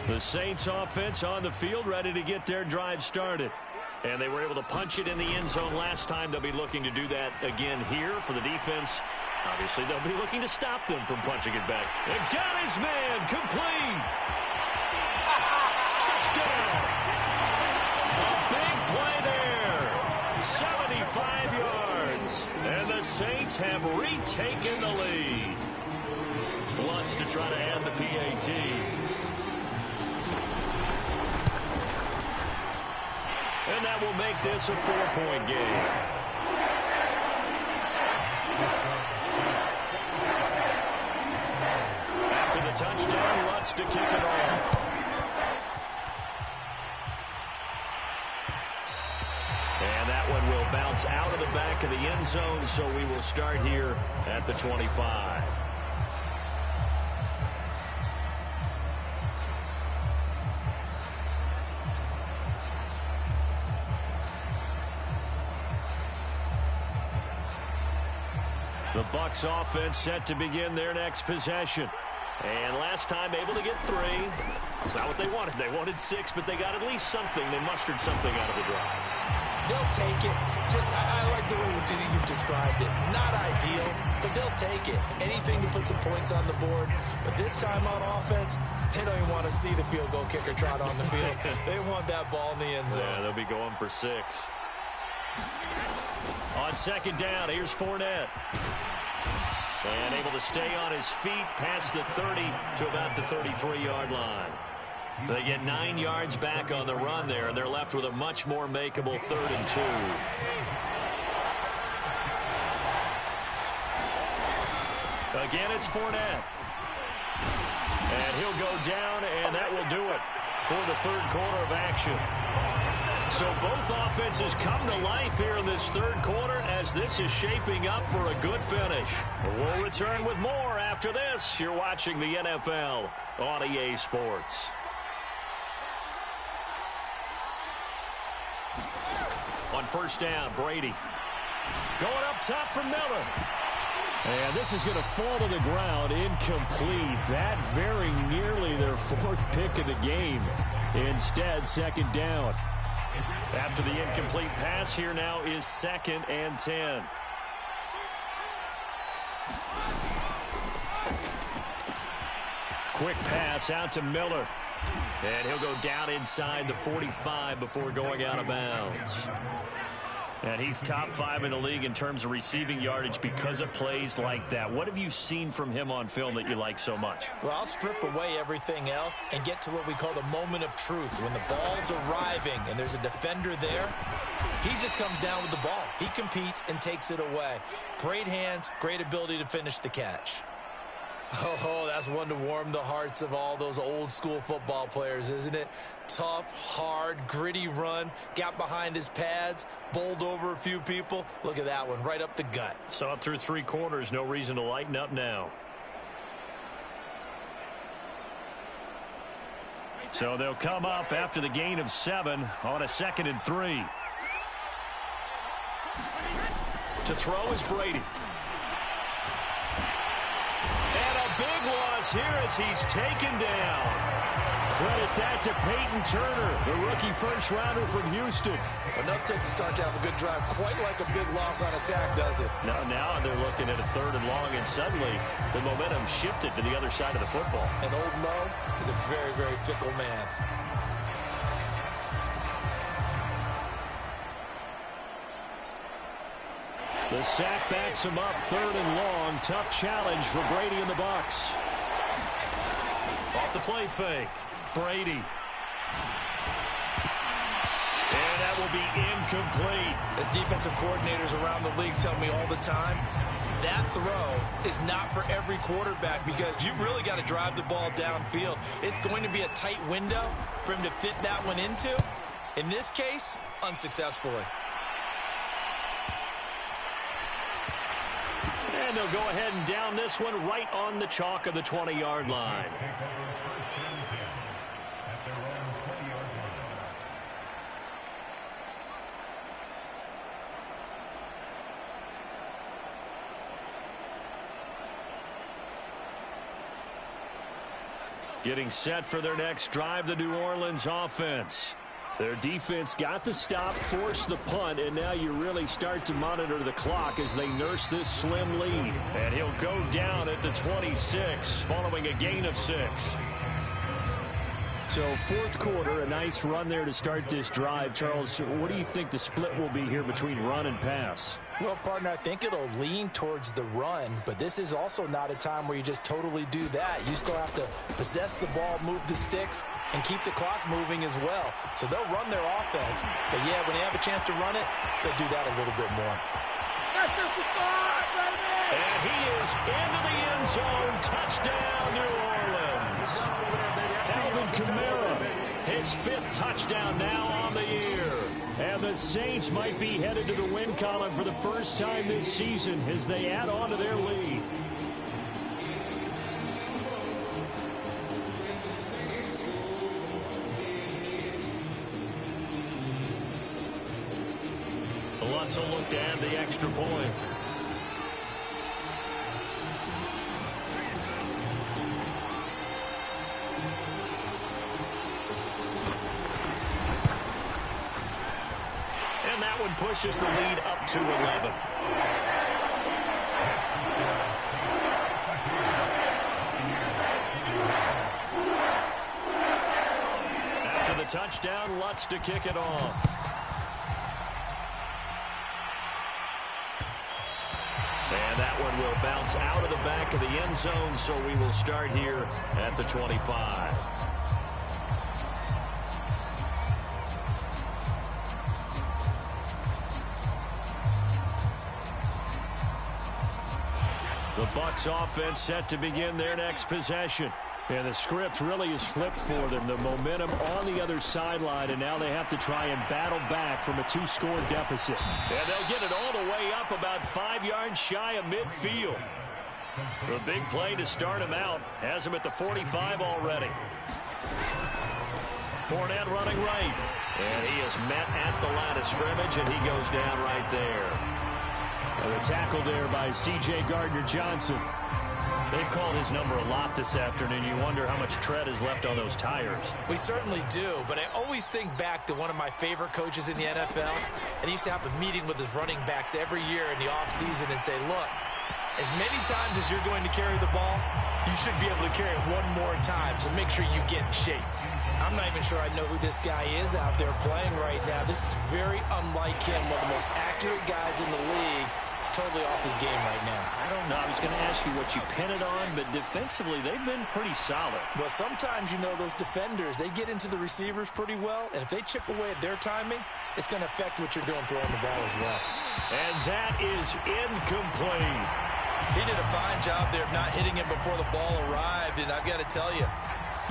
The Saints offense on the field ready to get their drive started. And they were able to punch it in the end zone last time. They'll be looking to do that again here for the defense. Obviously, they'll be looking to stop them from punching it back. And got his man complete. Touchdown. A big play there. 75 yards. And the Saints have retaken the lead. Wants to try to add the PAT. And that will make this a 4-point game. After the touchdown, Lutz to kick it off. And that one will bounce out of the back of the end zone, so we will start here at the 25. The Bucs offense set to begin their next possession. And last time able to get 3. That's not what they wanted. They wanted 6, but they got at least something. They mustered something out of the drive. They'll take it. I like the way you've described it. Not ideal, but they'll take it. Anything to put some points on the board. But this time on offense, they don't even want to see the field goal kicker trot on the field. They want that ball in the end zone. Yeah, they'll be going for 6. On 2nd down, here's Fournette. And able to stay on his feet past the 30 to about the 33-yard line. They get 9 yards back on the run there, and they're left with a much more makeable 3rd and 2. Again, it's Fournette. And he'll go down, and that will do it. for the third quarter of action. So both offenses come to life here in this third quarter as this is shaping up for a good finish. We'll return with more after this. You're watching the NFL on EA Sports. On first down, Brady. Going up top for Miller. And this is going to fall to the ground, incomplete. That very nearly their fourth pick of the game. Instead, second down. After the incomplete pass, here now is 2nd and 10. Quick pass out to Miller. And he'll go down inside the 45 before going out of bounds. And he's top 5 in the league in terms of receiving yardage because of plays like that. What have you seen from him on film that you like so much? Well, I'll strip away everything else and get to what we call the moment of truth. When the ball's arriving and there's a defender there, he just comes down with the ball. He competes and takes it away. Great hands, great ability to finish the catch. Oh, that's one to warm the hearts of all those old school football players, isn't it? Tough, hard, gritty run, got behind his pads, bowled over a few people. Look at that one, right up the gut. So up through 3 quarters, no reason to lighten up now. So they'll come up after the gain of 7 on a 2nd and 3. To throw is Brady. Big loss here as he's taken down. Credit that to Peyton Turner, the rookie first-rounder from Houston. Enough to start to have a good drive, quite like a big loss on a sack, does it? Now they're looking at a 3rd and long, and suddenly the momentum shifted to the other side of the football. And old Mo is a very, very fickle man. The sack backs him up, 3rd and long. Tough challenge for Brady and the Bucs. Off the play fake, Brady. And that will be incomplete. As defensive coordinators around the league tell me all the time, that throw is not for every quarterback because you've really got to drive the ball downfield. It's going to be a tight window for him to fit that one into. In this case, unsuccessfully. And they'll go ahead and down this one right on the chalk of the 20-yard line. Getting set for their next drive, the New Orleans offense. Their defense got the stop, forced the punt, and now you really start to monitor the clock as they nurse this slim lead. And he'll go down at the 26 following a gain of 6. So 4th quarter, a nice run there to start this drive. Charles, what do you think the split will be here between run and pass? Well, partner, I think it'll lean towards the run, but this is also not a time where you just totally do that. You still have to possess the ball, move the sticks, and keep the clock moving as well. So they'll run their offense, but yeah, when they have a chance to run it, they'll do that a little bit more. And he is into the end zone. Touchdown, New Orleans. Alvin Kamara, his 5th touchdown now on the year. And the Saints might be headed to the win column for the first time this season as they add on to their lead. Lutz will look to add the extra point. And that one pushes the lead up to 11. After the touchdown, Lutz to kick it off. And that one will bounce out of the back of the end zone, so we will start here at the 25. The Bucs offense set to begin their next possession. And the script really is flipped for them. The momentum on the other sideline, and now they have to try and battle back from a 2-score deficit. And they'll get it all the way up about 5 yards shy of midfield. The big play to start him out has him at the 45 already. Fournette running right. And he is met at the line of scrimmage, and he goes down right there. And the tackle there by C.J. Gardner-Johnson. They've called his number a lot this afternoon. You wonder how much tread is left on those tires. We certainly do, but I always think back to one of my favorite coaches in the NFL, and he used to have a meeting with his running backs every year in the offseason and say, look, as many times as you're going to carry the ball, you should be able to carry it one more time, so make sure you get in shape. I'm not even sure I know who this guy is out there playing right now. This is very unlike him, one of the most accurate guys in the league. Totally off his game right now. I don't know. I was going to ask you what you pin it on, but defensively, they've been pretty solid. Well, sometimes, you know, those defenders, they get into the receivers pretty well, and if they chip away at their timing, it's going to affect what you're doing throwing the ball as well. And that is incomplete. He did a fine job there of not hitting him before the ball arrived, and I've got to tell you,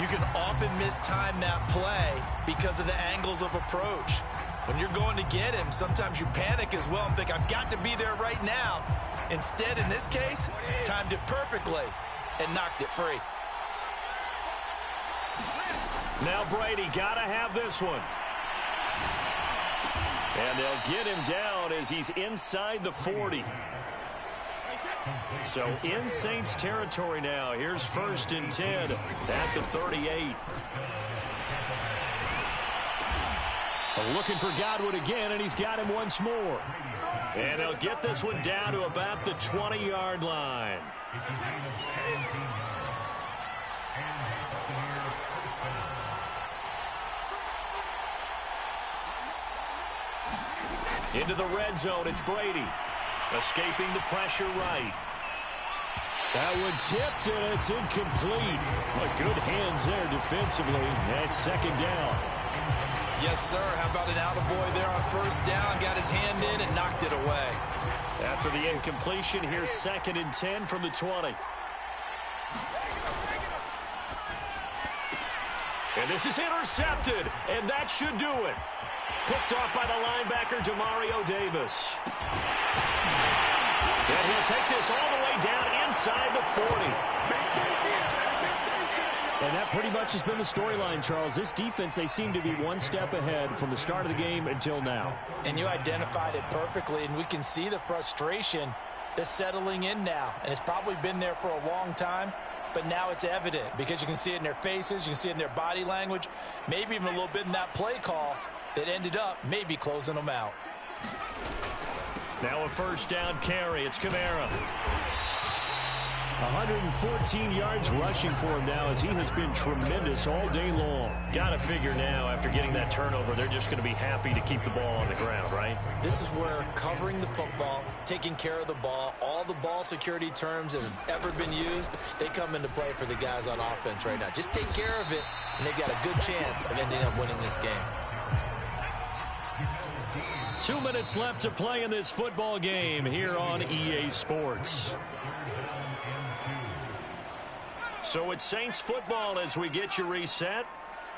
you can often mistime that play because of the angles of approach. When you're going to get him, sometimes you panic as well and think, I've got to be there right now. Instead, in this case, timed it perfectly and knocked it free. Now Brady got to have this one. And they'll get him down as he's inside the 40. So in Saints territory now. Here's 1st and 10 at the 38. Looking for Godwin again, and he's got him once more. And they'll get this one down to about the 20-yard line. Into the red zone, it's Brady. Escaping the pressure right. That one tipped, and it's incomplete. But good hands there defensively. That's 2nd down. Yes, sir. How about an attaboy there on 1st down? Got his hand in and knocked it away. After the incompletion, here's 2nd and 10 from the 20. And this is intercepted, and that should do it. Picked off by the linebacker, Demario Davis. And he'll take this all the way down inside the 40. And that pretty much has been the storyline, Charles. This defense, they seem to be one step ahead from the start of the game until now. And you identified it perfectly, and we can see the frustration that's settling in now. And it's probably been there for a long time, but now it's evident because you can see it in their faces, you can see it in their body language, maybe even a little bit in that play call that ended up maybe closing them out. Now a 1st down carry. It's Kamara. 114 yards rushing for him now as he has been tremendous all day long. Got to figure now after getting that turnover, they're just going to be happy to keep the ball on the ground, right? This is where covering the football, taking care of the ball, all the ball security terms that have ever been used, they come into play for the guys on offense right now. Just take care of it, and they've got a good chance of ending up winning this game. 2 minutes left to play in this football game here on EA Sports. So it's Saints football as we get you reset.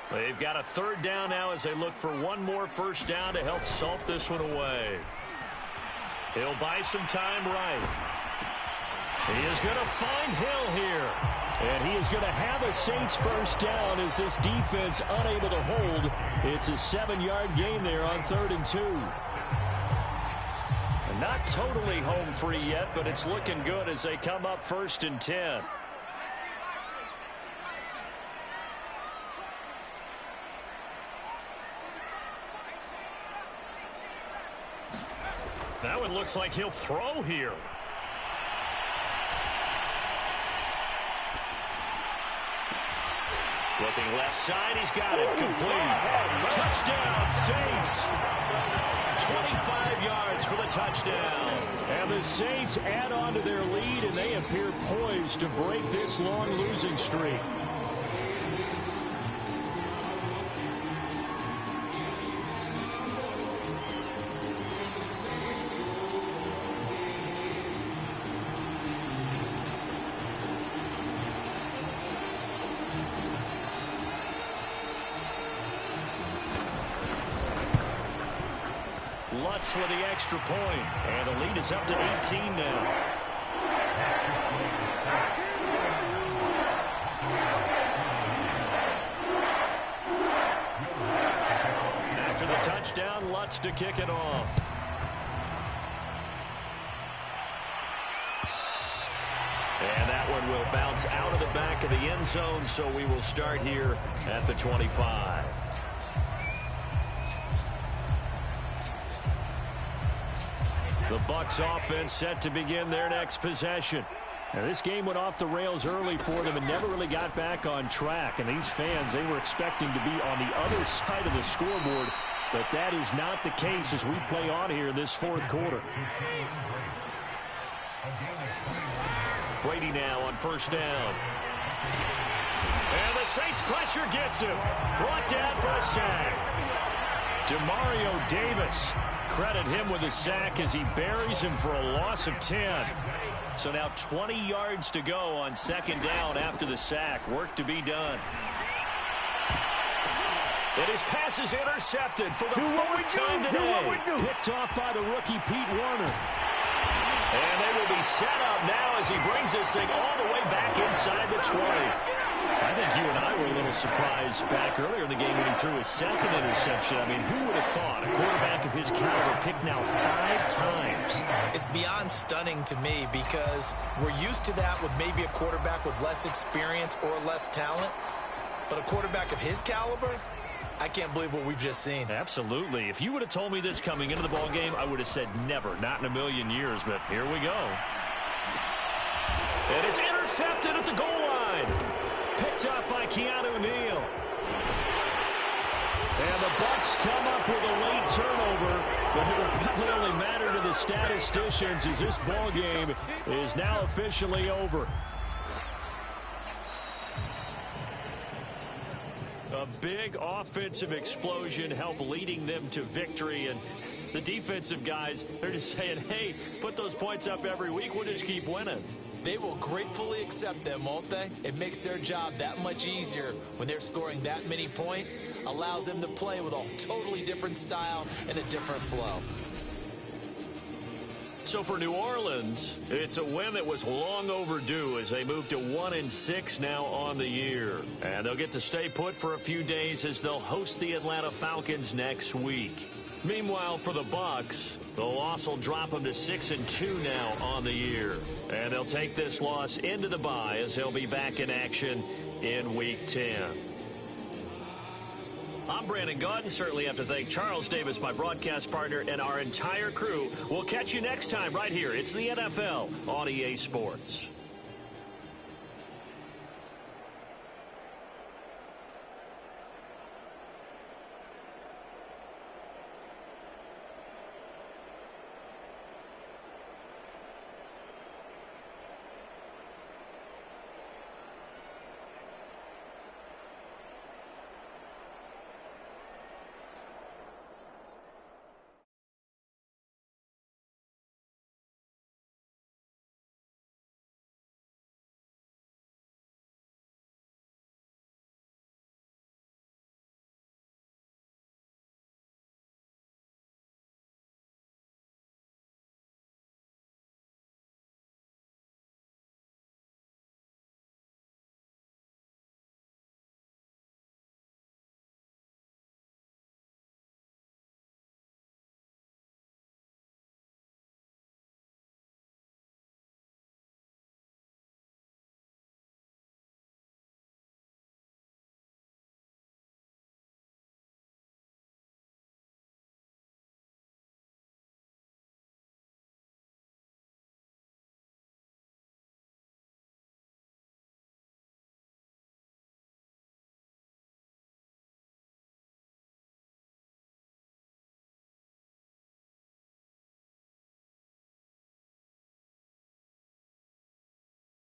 They've got a 3rd down now as they look for one more 1st down to help salt this one away. He'll buy some time right. He is going to find Hill here. And he is going to have a Saints 1st down as this defense unable to hold. It's a 7-yard gain there on 3rd and 2. And not totally home free yet, but it's looking good as they come up 1st and 10. That one looks like he'll throw here. Looking left side, he's got it complete. Touchdown, Saints. 25 yards for the touchdown. And the Saints add on to their lead, and they appear poised to break this long losing streak. Bucs with the extra point. And the lead is up to 18 now. After the touchdown, Lutz to kick it off. And that one will bounce out of the back of the end zone, so we will start here at the 25. The Bucs offense set to begin their next possession. Now, this game went off the rails early for them and never really got back on track. And these fans, they were expecting to be on the other side of the scoreboard, but that is not the case as we play on here in this fourth quarter. Brady now on first down. And the Saints pressure gets him. Brought down for a sack. Demario Davis. Credit him with a sack as he buries him for a loss of 10. So now 20 yards to go on second down after the sack. Work to be done. And his pass is intercepted for the fourth time today. Picked off by the rookie Pete Warner. And they will be set up now as he brings this thing all the way back inside the 20. I think you and I were a little surprised back earlier in the game when he threw his second interception. I mean, who would have thought a quarterback of his caliber picked now 5 times? It's beyond stunning to me because we're used to that with maybe a quarterback with less experience or less talent. But a quarterback of his caliber, I can't believe what we've just seen. Absolutely. If you would have told me this coming into the ball game, I would have said never, not in a million years. But here we go. And it's intercepted at the goal line. Picked up by Keanu Neal. And the Bucs come up with a late turnover, but it will probably only matter to the statisticians as this ball game is now officially over. A big offensive explosion helped leading them to victory, and the defensive guys, they're just saying, hey, put those points up every week, we'll just keep winning. They will gratefully accept them, won't they? It makes their job that much easier when they're scoring that many points, allows them to play with a totally different style and a different flow. So for New Orleans, it's a win that was long overdue as they move to 1-6 now on the year. And they'll get to stay put for a few days as they'll host the Atlanta Falcons next week. Meanwhile, for the Bucs, the loss will drop them to 6-2 now on the year. And they'll take this loss into the bye as they'll be back in action in Week 10. I'm Brandon Gaudin. Certainly have to thank Charles Davis, my broadcast partner, and our entire crew. We'll catch you next time right here. It's the NFL on EA Sports.